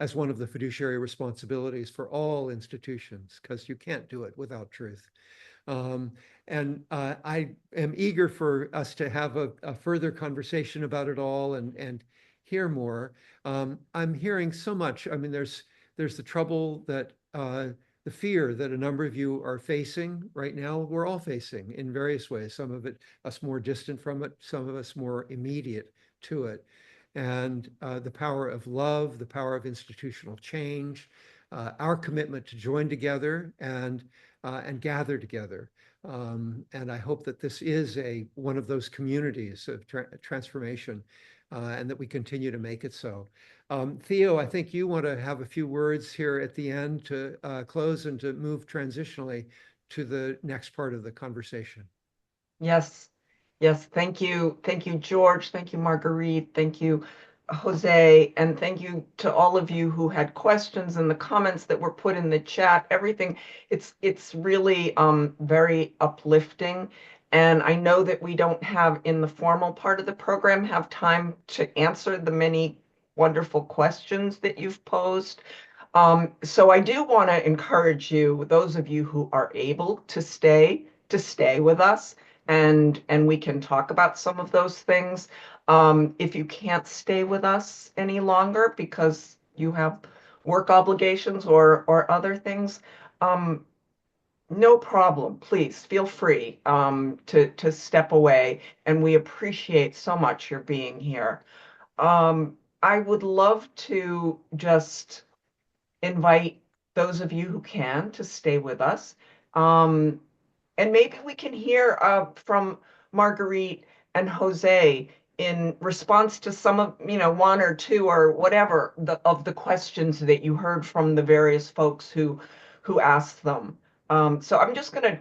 as one of the fiduciary responsibilities for all institutions, because you can't do it without truth. Um, and I am eager for us to have a further conversation about it all and hear more. I'm hearing so much. I mean, there's the trouble that the fear that a number of you are facing right now. We're all facing in various ways. Some of it us more distant from it, some of us more immediate to it. And the power of love, the power of institutional change, our commitment to join together and gather together. And I hope that this is one of those communities of transformation and that we continue to make it so. Theo, I think you want to have a few words here at the end to close and to move transitionally to the next part of the conversation.
Yes, yes. Thank you. Thank you, George. Thank you, Marguerite. Thank you, Jose. And thank you to all of you who had questions and the comments that were put in the chat. Everything. It's really very uplifting. And I know that we don't have in the formal part of the program have time to answer the many wonderful questions that you've posed. So I do want to encourage you, those of you who are able to stay with us and we can talk about some of those things. If you can't stay with us any longer because you have work obligations or other things, no problem. Please feel free to step away, and we appreciate so much your being here. I would love to just invite those of you who can to stay with us. And maybe we can hear from Marguerite and Jose in response to some of, one or two or whatever of the questions that you heard from the various folks who asked them. So I'm just going to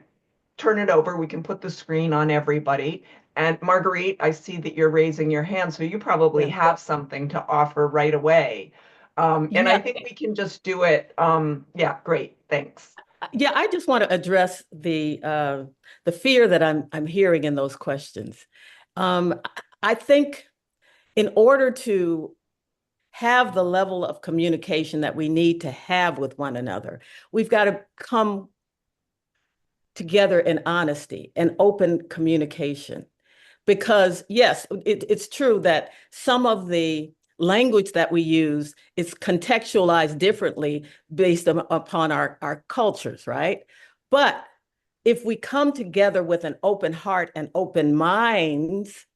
turn it over. We can put the screen on everybody. And Marguerite, I see that you're raising your hand, so you probably
Yeah.
have something to offer right away. And I
Yeah.
think we can just do it. Yeah, great. Thanks.
Yeah, I just want to address the fear that I'm hearing in those questions. I think in order to have the level of communication that we need to have with one another, we've got to come together in honesty and open communication. Because yes, it's true that some of the language that we use is contextualized differently based upon our cultures, right? But if we come together with an open heart and open minds,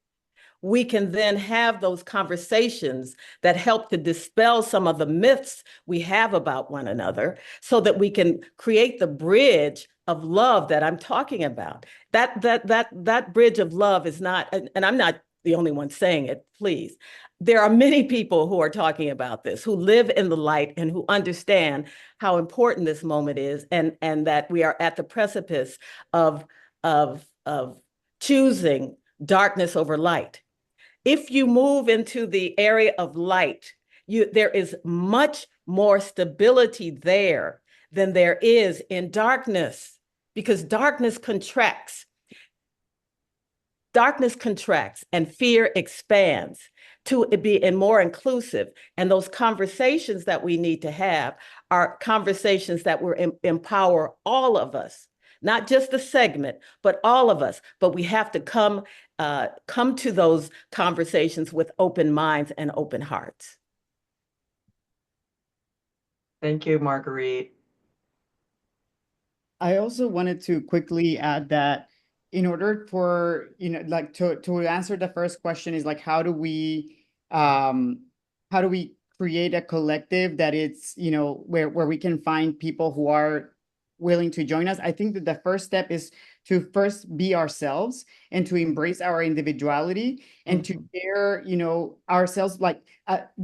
we can then have those conversations that help to dispel some of the myths we have about one another so that we can create the bridge of love that I'm talking about. That bridge of love is not, and I'm not the only one saying it, please. There are many people who are talking about this, who live in the light and who understand how important this moment is, and that we are at the precipice of choosing darkness over light. If you move into the area of light, there is much more stability there than there is in darkness, because darkness contracts. Darkness contracts and fear expands to be more inclusive. And those conversations that we need to have are conversations that will empower all of us, not just the segment, but all of us. But we have to come to those conversations with open minds and open hearts.
Thank you, Marguerite.
I also wanted to quickly add that in order for, like to answer the first question is like, how do we create a collective that it's, where we can find people who are willing to join us? I think that the first step is to first be ourselves and to embrace our individuality and to share, ourselves. Like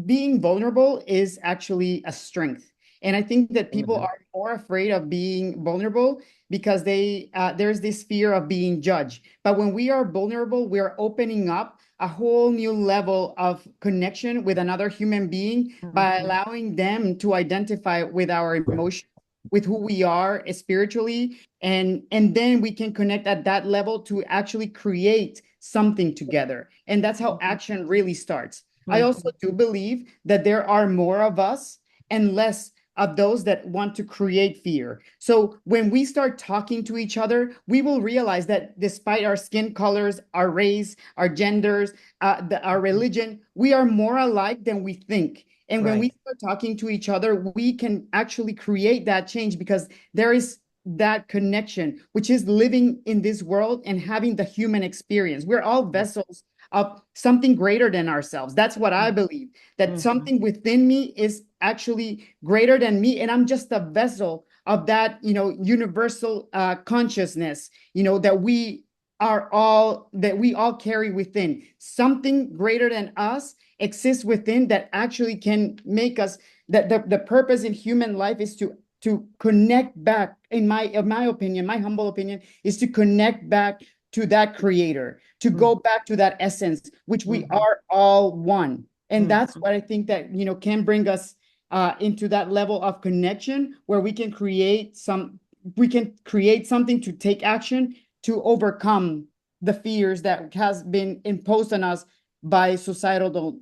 being vulnerable is actually a strength. And I think that people are more afraid of being vulnerable because there's this fear of being judged. But when we are vulnerable, we're opening up a whole new level of connection with another human being by allowing them to identify with our emotions, with who we are spiritually, and then we can connect at that level to actually create something together. And that's how action really starts. I also do believe that there are more of us and less of those that want to create fear. So when we start talking to each other, we will realize that despite our skin colors, our race, our genders, our religion, we are more alike than we think. And when we start talking to each other, we can actually create that change because there is that connection, which is living in this world and having the human experience. We're all vessels of something greater than ourselves. That's what I believe, that something within me is actually greater than me. And I'm just a vessel of that, universal consciousness, that we all carry within. Something greater than us exist within that actually can make us, that the purpose in human life is to connect back, in my opinion, my humble opinion, is to connect back to that creator, to go back to that essence, which we are all one. And that's what I think that, can bring us into that level of connection where we can create something to take action to overcome the fears that has been imposed on us by societal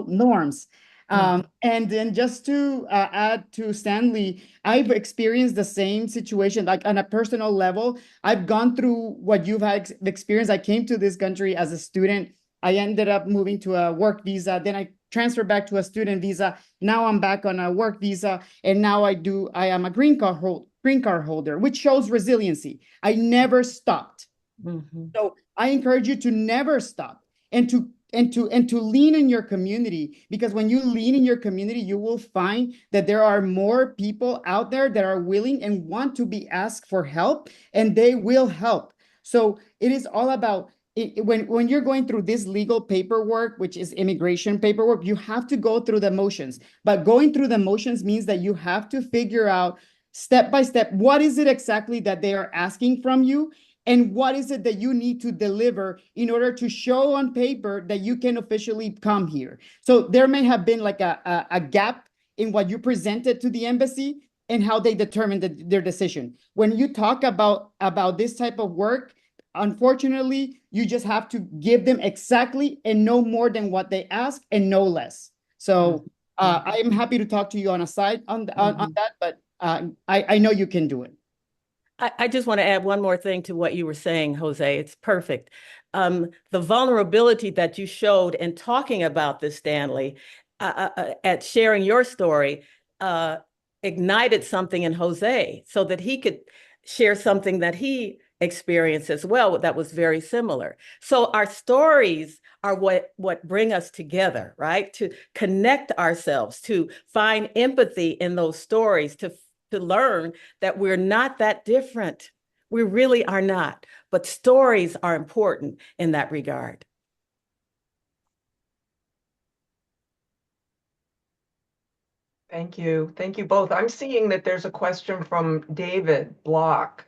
norms. And then just to add to Stanley, I've experienced the same situation, like on a personal level. I've gone through what you've had experienced. I came to this country as a student. I ended up moving to a work visa. Then I transferred back to a student visa. Now I'm back on a work visa. And now I am a green card holder, which shows resiliency. I never stopped. So I encourage you to never stop and to lean in your community, because when you lean in your community, you will find that there are more people out there that are willing and want to be asked for help, and they will help. So it is all about when you're going through this legal paperwork, which is immigration paperwork, you have to go through the motions. But going through the motions means that you have to figure out step by step, what is it exactly that they are asking from you? And what is it that you need to deliver in order to show on paper that you can officially come here? So there may have been like a gap in what you presented to the embassy and how they determined their decision. When you talk about this type of work, unfortunately, you just have to give them exactly and no more than what they ask and no less. So I am happy to talk to you on a side on that, but I know you can do it.
I just want to add one more thing to what you were saying, Jose. It's perfect. The vulnerability that you showed in talking about this, Stanley, at sharing your story, ignited something in Jose so that he could share something that he experienced as well that was very similar. So our stories are what bring us together, right? To connect ourselves, to find empathy in those stories, to learn that we're not that different. We really are not, but stories are important in that regard.
Thank you. Thank you both. I'm seeing that there's a question from David Block.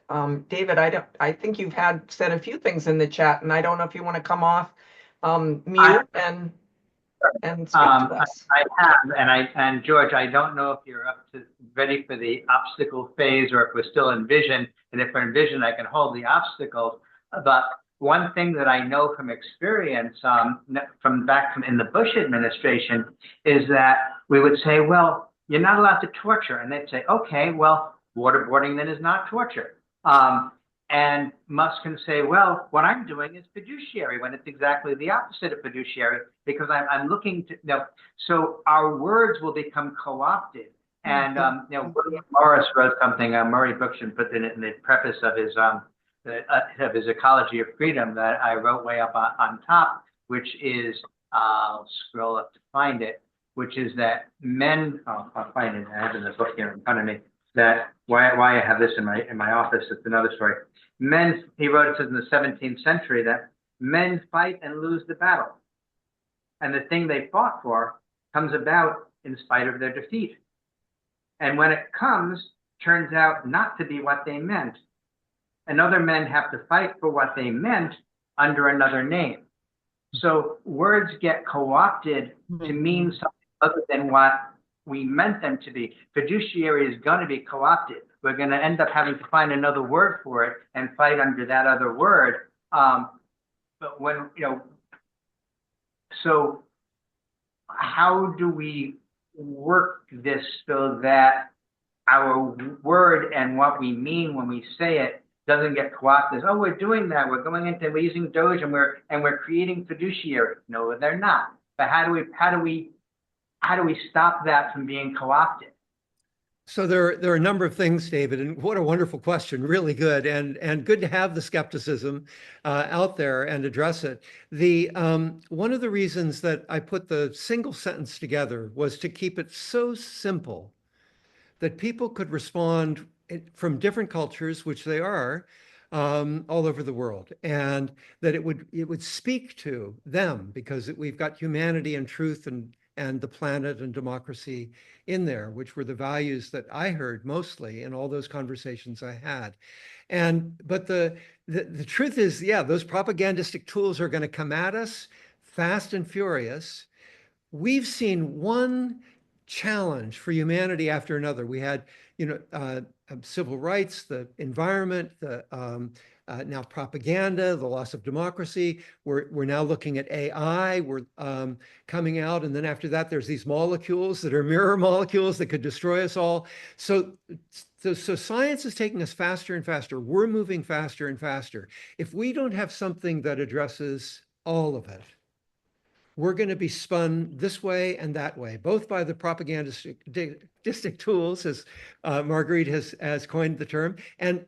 David, I think you've said a few things in the chat, and I don't know if you want to come off mute and speak to us.
I have, and George, I don't know if you're ready for the obstacle phase or if we're still in vision. And if we're in vision, I can hold the obstacles. But one thing that I know from experience from back in the Bush administration is that we would say, well, you're not allowed to torture. And they'd say, okay, well, waterboarding then is not torture. And Musk can say, well, what I'm doing is fiduciary, when it's exactly the opposite of fiduciary, because I'm looking to, so our words will become co-opted. And, William Morris wrote something, Murray Bookchin put in the preface of his Ecology of Freedom that I wrote way up on top, which is, I'll scroll up to find it, which is that men, I'll find it, I have it in the book here in front of me, that why I have this in my office, it's another story. Men, he wrote, it says in the 17th century that men fight and lose the battle. And the thing they fought for comes about in spite of their defeat. And when it comes, turns out not to be what they meant. And other men have to fight for what they meant under another name. So words get co-opted to mean something other than what we meant them to be. Fiduciary is going to be co-opted. We're going to end up having to find another word for it and fight under that other word. But when, so how do we work this so that our word and what we mean when we say it doesn't get co-opted? Oh, we're doing that. We're we're using Doge and we're creating fiduciary. No, they're not. But how do we stop that from being co-opted?
So there are a number of things, David, and what a wonderful question. Really good, and good to have the skepticism out there and address it. One of the reasons that I put the single sentence together was to keep it so simple that people could respond from different cultures, which they are, all over the world, and that it would speak to them because we've got humanity and truth and the planet and democracy in there, which were the values that I heard mostly in all those conversations I had. But the truth is, yeah, those propagandistic tools are going to come at us fast and furious. We've seen one challenge for humanity after another. We had, civil rights, the environment, the now propaganda, the loss of democracy. We're now looking at AI. We're coming out, and then after that, there's these molecules that are mirror molecules that could destroy us all. So science is taking us faster and faster. We're moving faster and faster. If we don't have something that addresses all of it, we're going to be spun this way and that way, both by the propagandistic tools, as Marguerite has coined the term,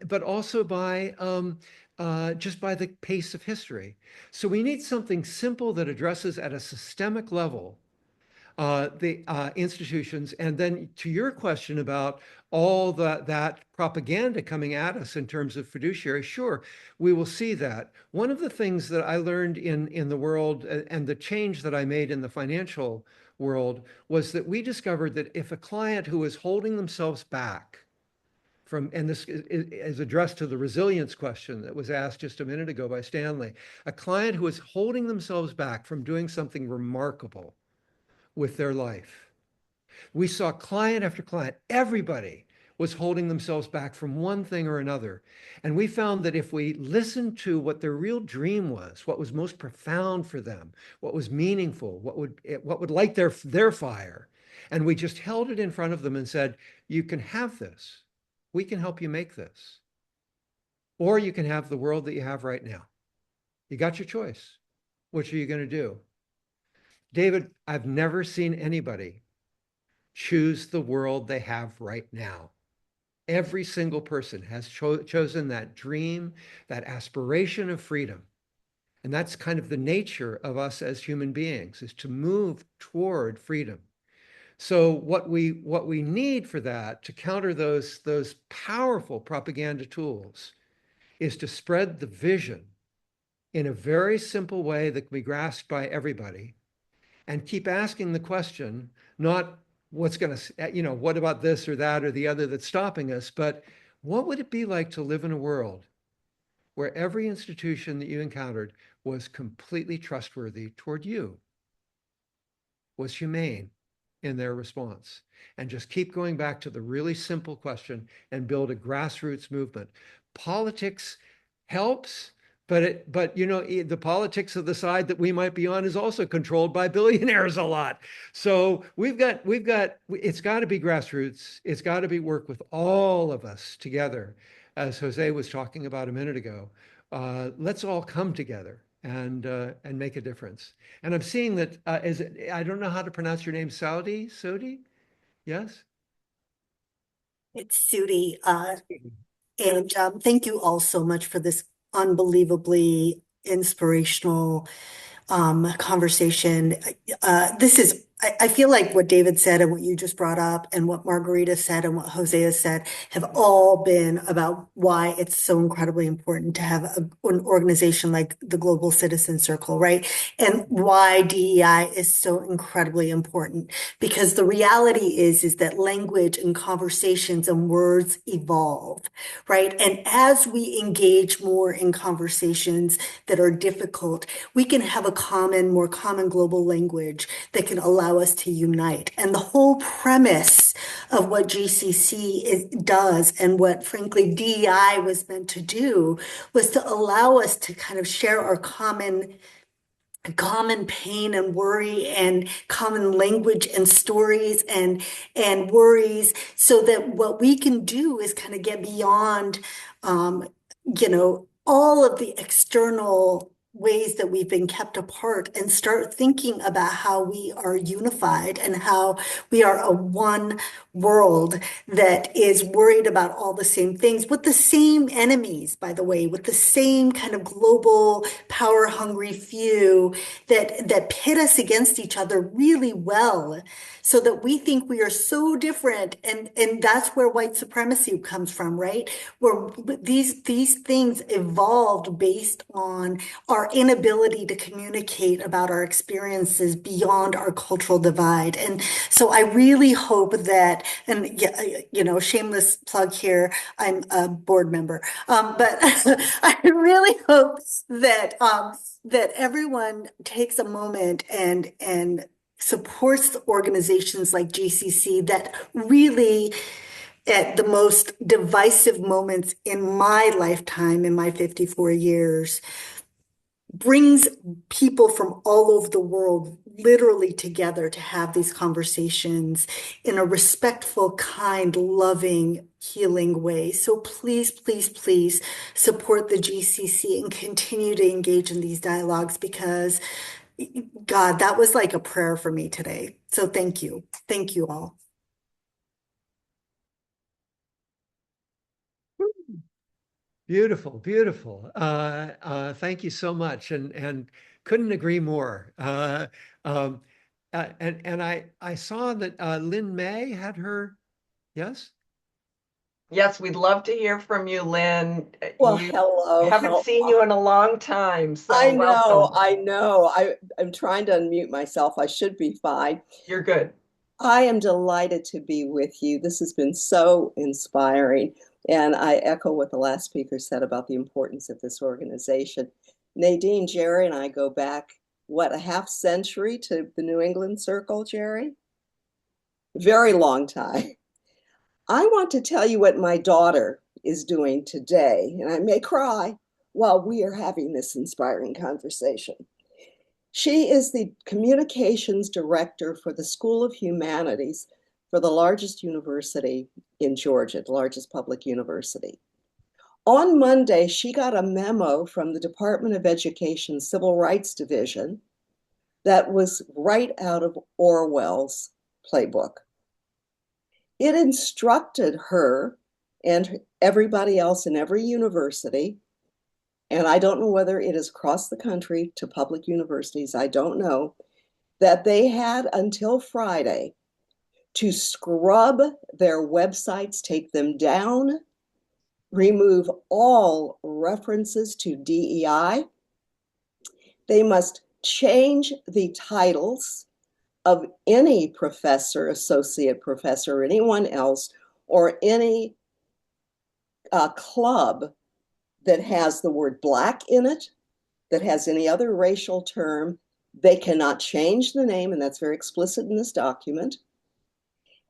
but also by just by the pace of history. So we need something simple that addresses at a systemic level the institutions. And then to your question about all that propaganda coming at us in terms of fiduciary, sure, we will see that. One of the things that I learned in the world and the change that I made in the financial world was that we discovered that if a client who is holding themselves back from, and this is addressed to the resilience question that was asked just a minute ago by Stanley, a client who is holding themselves back from doing something remarkable with their life. We saw client after client, everybody was holding themselves back from one thing or another. And we found that if we listened to what their real dream was, what was most profound for them, what was meaningful, what would light their fire, and we just held it in front of them and said, you can have this. We can help you make this. Or you can have the world that you have right now. You got your choice. What are you going to do? David, I've never seen anybody choose the world they have right now. Every single person has chosen that dream, that aspiration of freedom. And that's kind of the nature of us as human beings, is to move toward freedom. So what we need for that, to counter those powerful propaganda tools, is to spread the vision in a very simple way that can be grasped by everybody, and keep asking the question, not what's going to, what about this or that or the other that's stopping us, but what would it be like to live in a world where every institution that you encountered was completely trustworthy toward you, was humane in their response, and just keep going back to the really simple question and build a grassroots movement. Politics helps, but the politics of the side that we might be on is also controlled by billionaires a lot. So it's got to be grassroots. It's got to be work with all of us together, as Jose was talking about a minute ago. Let's all come together and make a difference. And I'm seeing that I don't know how to pronounce your name, Sodi? Yes?
It's Sudi. And thank you all so much for this unbelievably inspirational conversation. I feel like what David said and what you just brought up and what Margarita said and what Hosea said have all been about why it's so incredibly important to have an organization like the Global Citizen Circle, right? And why DEI is so incredibly important. Because the reality is that language and conversations and words evolve, right? And as we engage more in conversations that are difficult, we can have a more common global language that can allow us to unite. And the whole premise of what GCC does and what, frankly, DEI was meant to do was to allow us to kind of share our common pain and worry and common language and stories and worries, so that what we can do is kind of get beyond all of the external ways that we've been kept apart and start thinking about how we are unified and how we are a one world that is worried about all the same things with the same enemies, by the way, with the same kind of global power hungry few that pit us against each other really well, so that we think we are so different. And that's where white supremacy comes from, right? Where these things evolved based on our inability to communicate about our experiences beyond our cultural divide. And so I really hope that, and yeah, shameless plug here, I'm a board member, but I really hope that everyone takes a moment and supports organizations like GCC that really, at the most divisive moments in my lifetime, in my 54 years, brings people from all over the world literally together to have these conversations in a respectful, kind, loving, healing way. So please, please, please support the GCC and continue to engage in these dialogues, because God, that was like a prayer for me today. So thank you. Thank you all.
Beautiful, beautiful. Thank you so much, and couldn't agree more. And I saw that Lynn May had her. Yes.
Yes, we'd love to hear from you, Lynn.
Well,
You
hello.
haven't seen you in a long time, so
I know,
welcome.
I know. I'm trying to unmute myself. I should be fine.
You're good.
I am delighted to be with you. This has been so inspiring. And I echo what the last speaker said about the importance of this organization. Nadine, Jerry, and I go back, what, a half century to the New England Circle, Jerry? Very long time. I want to tell you what my daughter is doing today, and I may cry while we are having this inspiring conversation. She is the communications director for the School of Humanities for the largest university in Georgia, the largest public university. On Monday, she got a memo from the Department of Education Civil Rights Division that was right out of Orwell's playbook. It instructed her and everybody else in every university, and I don't know whether it is across the country to public universities, I don't know, that they had until Friday to scrub their websites, take them down, remove all references to DEI. They must change the titles of any professor, associate professor, or anyone else, or any club that has the word Black in it, that has any other racial term. They cannot change the name, and that's very explicit in this document.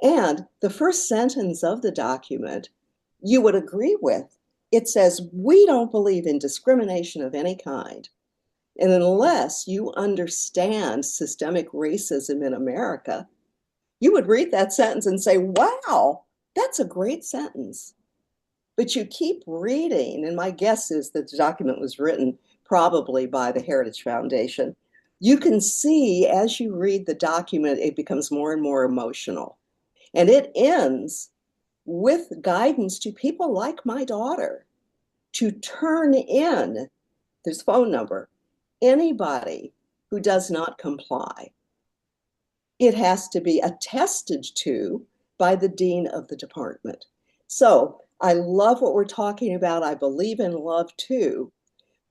And the first sentence of the document, you would agree with. It says, we don't believe in discrimination of any kind. And unless you understand systemic racism in America, you would read that sentence and say, wow, that's a great sentence. But you keep reading, and my guess is that the document was written probably by the Heritage Foundation. You can see as you read the document, it becomes more and more emotional. And it ends with guidance to people like my daughter to turn in, there's a phone number, anybody who does not comply. It has to be attested to by the dean of the department. So I love what we're talking about. I believe in love too,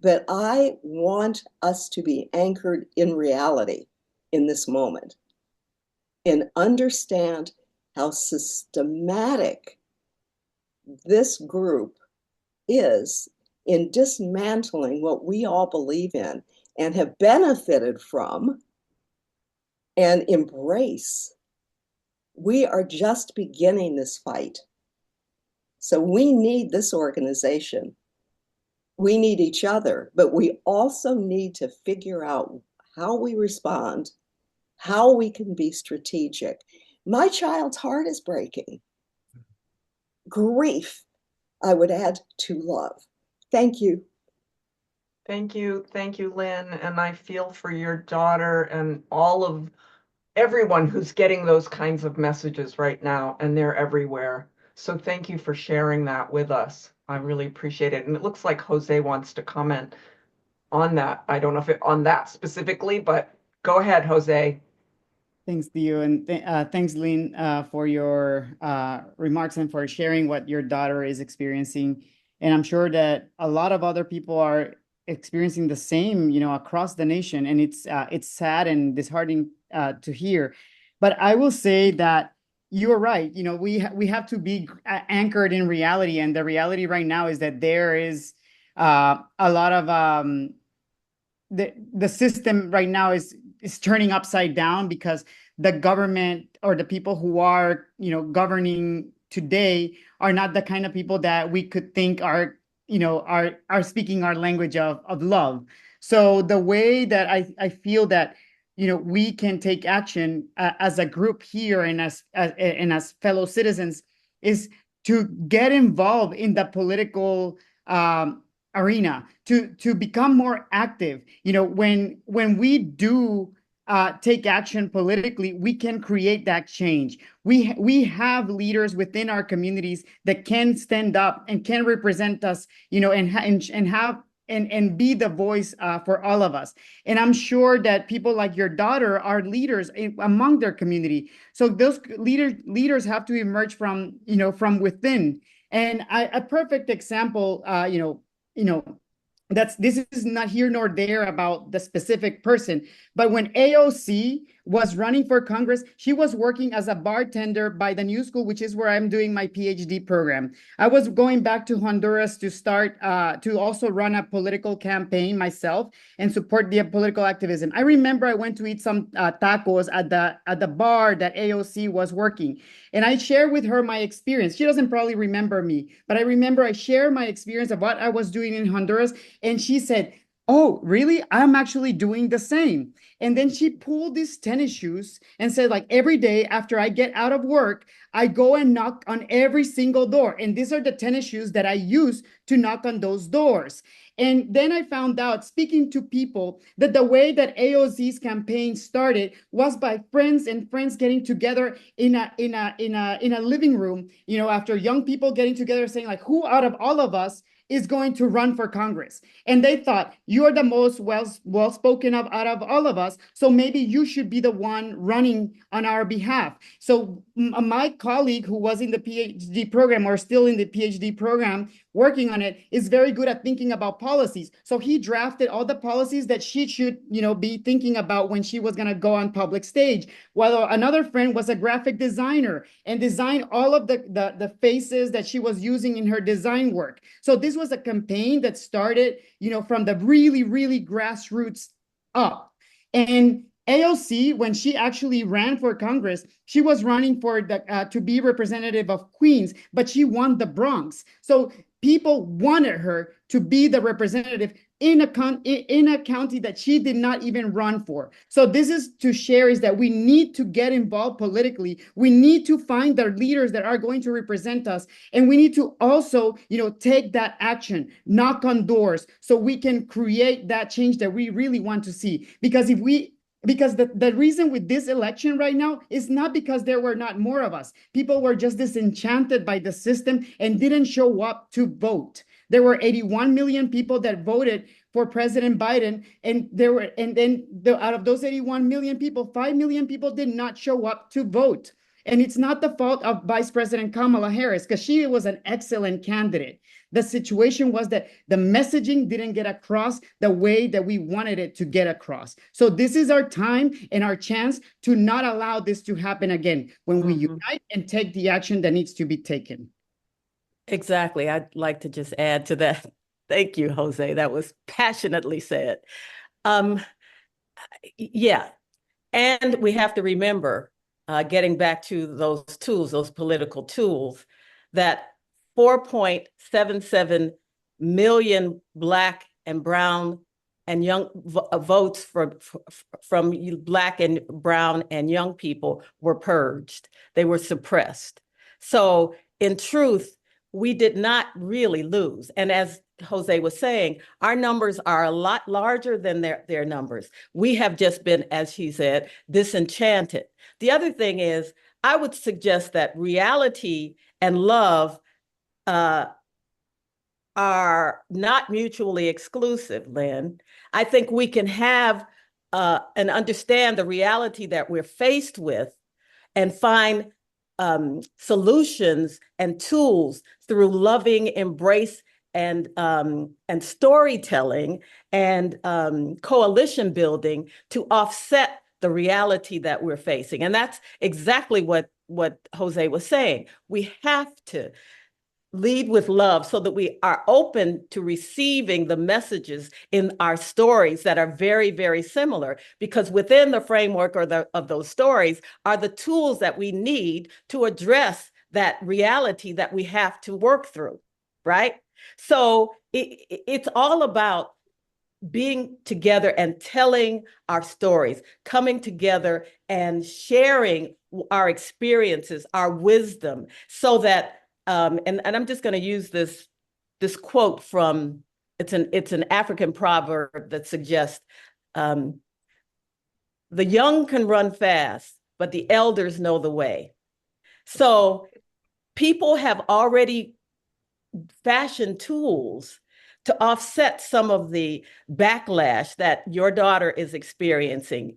but I want us to be anchored in reality in this moment and understand how systematic this group is in dismantling what we all believe in and have benefited from and embrace. We are just beginning this fight. So we need this organization. We need each other, but we also need to figure out how we respond, how we can be strategic. My child's heart is breaking. Grief, I would add to love. Thank you.
Thank you. Thank you, Lynn. And I feel for your daughter and all of everyone who's getting those kinds of messages right now, and they're everywhere. So thank you for sharing that with us. I really appreciate it. And it looks like Jose wants to comment on that. I don't know if it on that specifically, but go ahead, Jose.
Thanks, Theo, and thanks, Lynn, for your remarks and for sharing what your daughter is experiencing. And I'm sure that a lot of other people are experiencing the same, across the nation. And it's sad and disheartening to hear. But I will say that you're right. We have to be anchored in reality, and the reality right now is that there is a lot of the system right now is turning upside down because the government or the people who are governing today are not the kind of people that we could think are are speaking our language of love. So the way that I feel that we can take action as a group here and as fellow citizens is to get involved in the political arena, to become more active. When we do take action politically, we can create that change. We have leaders within our communities that can stand up and can represent us, and be the voice for all of us. And I'm sure that people like your daughter are leaders among their community. So those leaders have to emerge from within. And a perfect example, this is not here nor there about the specific person, but when AOC was running for Congress, she was working as a bartender by the New School, which is where I'm doing my PhD program. I was going back to Honduras to start to also run a political campaign myself and support the political activism. I remember I went to eat some tacos at the bar that AOC was working, and I shared with her my experience. She doesn't probably remember me, but I remember I shared my experience of what I was doing in Honduras, and she said, "Oh, really? I'm actually doing the same." And then she pulled these tennis shoes and said, like, every day after I get out of work, I go and knock on every single door. And these are the tennis shoes that I use to knock on those doors. And then I found out, speaking to people, that the way that AOZ's campaign started was by friends and friends getting together in a living room, after young people getting together saying, like, who out of all of us is going to run for Congress? And they thought, you're the most well-spoken of out of all of us, so maybe you should be the one running on our behalf. So my colleague who was in the PhD program, or still in the PhD program working on it, is very good at thinking about policies. So he drafted all the policies that she should be thinking about when she was going to go on public stage, while another friend was a graphic designer and designed all of the faces that she was using in her design work. So this was a campaign that started from the really, really grassroots up. And AOC, when she actually ran for Congress, she was running for to be representative of Queens, but she won the Bronx. So people wanted her to be the representative in a county that she did not even run for. So this is to share is that we need to get involved politically. We need to find the leaders that are going to represent us. And we need to also, take that action, knock on doors, so we can create that change that we really want to see. Because the reason with this election right now is not because there were not more of us. People were just disenchanted by the system and didn't show up to vote. There were 81 million people that voted for President Biden, and out of those 81 million people, 5 million people did not show up to vote. And it's not the fault of Vice President Kamala Harris, because she was an excellent candidate. The situation was that the messaging didn't get across the way that we wanted it to get across. So this is our time and our chance to not allow this to happen again, when we unite and take the action that needs to be taken.
Exactly. I'd like to just add to that. Thank you, Jose. That was passionately said. Yeah. And we have to remember, getting back to those tools, those political tools, that 4.77 million Black and brown and young votes from Black and brown and young people were purged. They were suppressed. So in truth, we did not really lose. And as Jose was saying, our numbers are a lot larger than their numbers. We have just been, as he said, disenchanted. The other thing is, I would suggest that reality and love are not mutually exclusive, Lynn. I think we can have and understand the reality that we're faced with and find solutions and tools through loving embrace and storytelling and coalition building to offset the reality that we're facing. And that's exactly what Jose was saying. We have to lead with love so that we are open to receiving the messages in our stories that are very, very similar, because within the framework of those stories are the tools that we need to address that reality that we have to work through, right? So it's all about being together and telling our stories, coming together and sharing our experiences, our wisdom, so that and I'm just going to use this quote from it's an African proverb that suggests the young can run fast, but the elders know the way. So people have already fashioned tools to offset some of the backlash that your daughter is experiencing,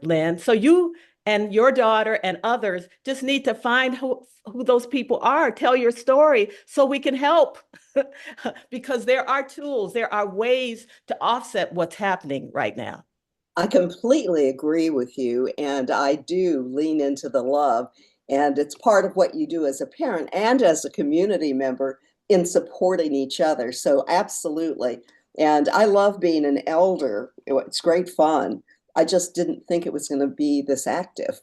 Lynn. So you and your daughter and others just need to find who those people are, tell your story so we can help. Because there are tools, there are ways to offset what's happening right now.
I completely agree with you, and I do lean into the love, and it's part of what you do as a parent and as a community member in supporting each other. So absolutely. And I love being an elder. It's great fun. I just didn't think it was going to be this active.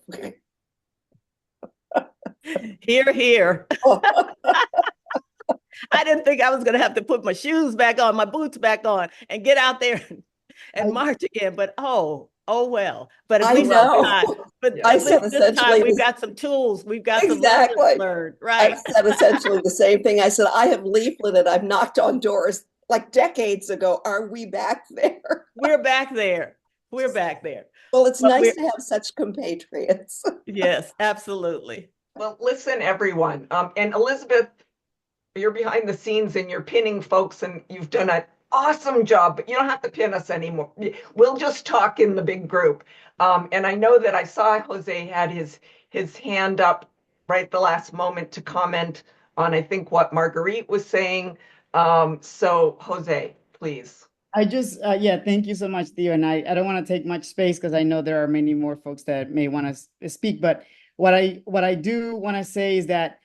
Hear, hear. I didn't think I was going to have to put my shoes back on, my boots back on, and get out there and march again. But oh well. But at
I
least
know.
this time, but
I
at
said
least this time we've
essentially
got some tools. We've got some
exactly.
lessons learned, right?
I said essentially the same thing. I said, I have leafleted, I've knocked on doors like decades ago. Are we back there?
We're back there. We're back there.
Well, it's
But
nice to have such compatriots.
yes, absolutely.
Well, listen, everyone. And Elizabeth, you're behind the scenes and you're pinning folks, and you've done an awesome job, but you don't have to pin us anymore. We'll just talk in the big group. And I know that I saw Jose had his hand up right at the last moment to comment on, I think, what Marguerite was saying. So Jose, please.
Yeah, thank you so much, Theo. And I don't want to take much space because I know there are many more folks that may want to speak. But what I do want to say is that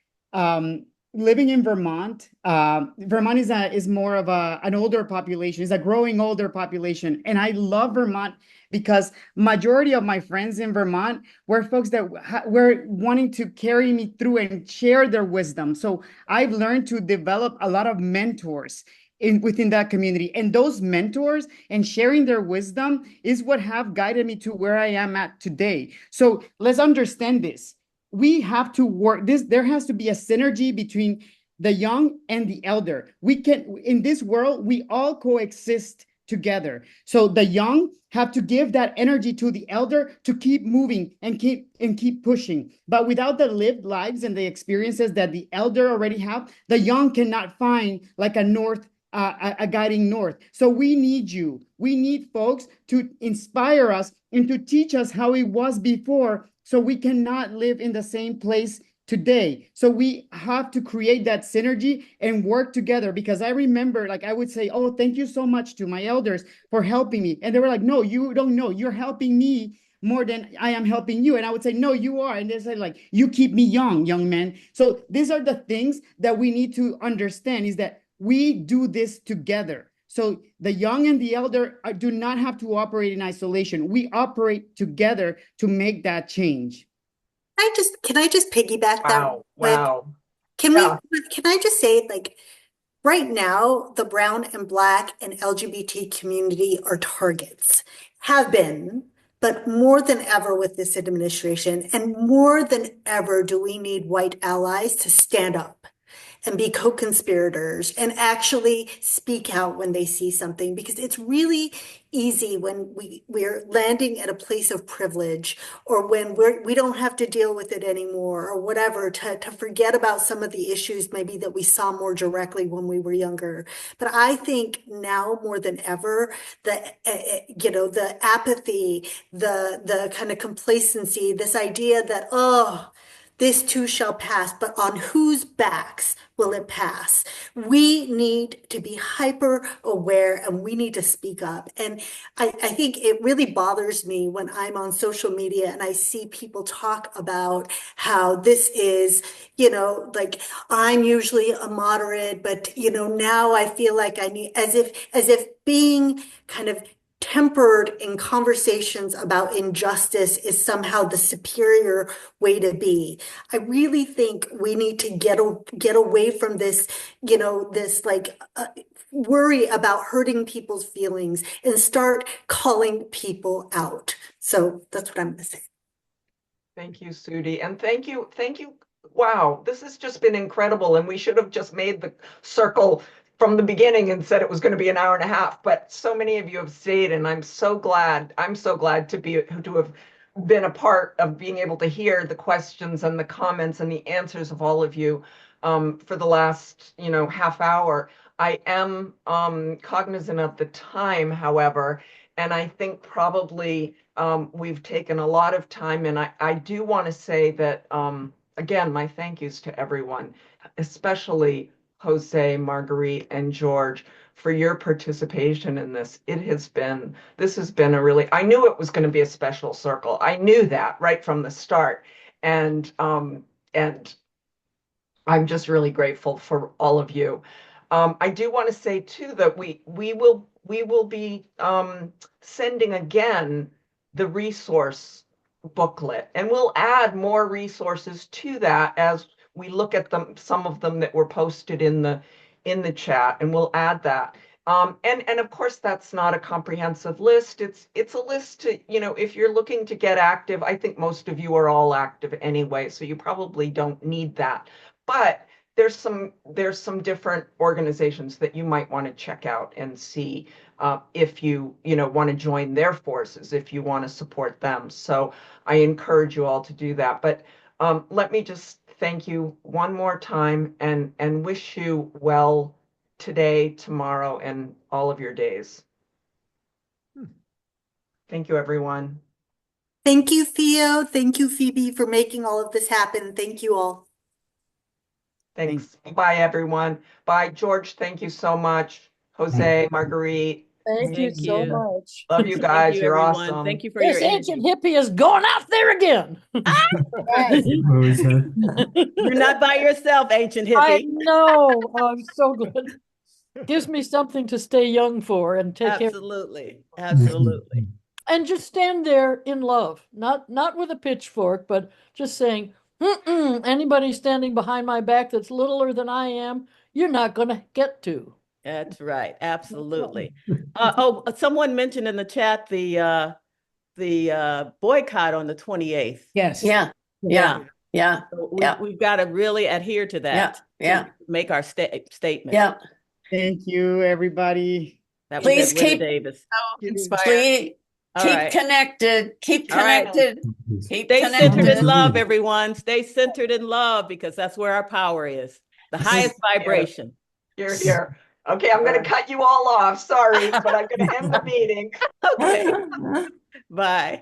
living in Vermont, Vermont is more of an older population, is a growing older population. And I love Vermont because majority of my friends in Vermont were folks that were wanting to carry me through and share their wisdom. So I've learned to develop a lot of mentors within that community, and those mentors and sharing their wisdom is what have guided me to where I am at today. So let's understand this. We have to work this. There has to be a synergy between the young and the elder. We can, in this world, we all coexist together. So the young have to give that energy to the elder to keep moving and keep pushing. But without the lived lives and the experiences that the elder already have, the young cannot find like a guiding north. So we need you. We need folks to inspire us and to teach us how it was before, so we cannot live in the same place today. So we have to create that synergy and work together, because I remember, like, I would say, oh, thank you so much to my elders for helping me. And they were like, no, you don't know. You're helping me more than I am helping you. And I would say, no, you are. And they said, like, you keep me young man. So these are the things that we need to understand, is that we do this together. So the young and the elder do not have to operate in isolation. We operate together to make that change.
Can I just piggyback that real quick?
Wow.
Can
Yeah.
can I just say, like, right now, the brown and black and LGBT community are targets, have been, but more than ever with this administration, and more than ever do we need white allies to stand up and be co-conspirators and actually speak out when they see something, because it's really easy when we're landing at a place of privilege, or when we don't have to deal with it anymore or whatever, to forget about some of the issues maybe that we saw more directly when we were younger. But I think now more than ever, the apathy, the kind of complacency, this idea that, oh, this too shall pass, but on whose backs will it pass? We need to be hyper aware, and we need to speak up. And I think it really bothers me when I'm on social media and I see people talk about how this is, like, I'm usually a moderate, but now I feel like I need, as if being kind of tempered in conversations about injustice is somehow the superior way to be. I really think we need to get away from this, this like worry about hurting people's feelings and start calling people out. So that's what I'm going to say.
Thank you, Sudi. And thank you. Wow, this has just been incredible. And we should have just made the circle from the beginning and said it was going to be an hour and a half. But so many of you have stayed, and I'm so glad. I'm so glad to have been a part of being able to hear the questions and the comments and the answers of all of you for the last, half hour. I am cognizant of the time, however, and I think probably we've taken a lot of time, and I do want to say that, again, my thank yous to everyone, especially Jose, Marguerite, and George, for your participation in this. This has been a really, I knew it was going to be a special circle. I knew that right from the start. And I'm just really grateful for all of you. I do want to say too that we will be sending again the resource booklet, and we'll add more resources to that as we look at them, some of them that were posted in the chat, and we'll add that. And of course, that's not a comprehensive list. It's a list to, if you're looking to get active. I think most of you are all active anyway, so you probably don't need that. But there's some different organizations that you might want to check out and see if you want to join their forces, if you want to support them. So I encourage you all to do that. But let me just thank you one more time and wish you well today, tomorrow, and all of your days. Thank you, everyone.
Thank you, Theo. Thank you, Phoebe, for making all of this happen. Thank you all.
Thanks. Bye, everyone. Bye, George. Thank you so much. Jose, Marguerite.
Thank you so much.
Love you guys.
Thank you,
You're
everyone.
awesome.
Thank you for
This
your
ancient
energy.
hippie is going out there again.
Right.
You're not by yourself, ancient
I
hippie.
know. I'm so glad. Gives me something to stay young for and take care.
Absolutely. Absolutely.
And just stand there in love, not with a pitchfork, but just saying, anybody standing behind my back that's littler than I am, you're not going to get to.
That's right. Absolutely. Someone mentioned in the chat the boycott on the 28th.
Yes.
Yeah.
So we've got to really adhere to that.
Yeah.
To make our statement.
Yeah.
Thank you, everybody.
That was
Please
Edwina
keep
Davis.
Please
All
keep
right.
connected. Keep
All right.
connected. Keep
Stay centered
connected.
in love, everyone. Stay centered in love, because that's where our power is. The highest vibration.
You're here. Okay, I'm going to cut you all off. Sorry, but I'm going to end the meeting.
Okay. Bye.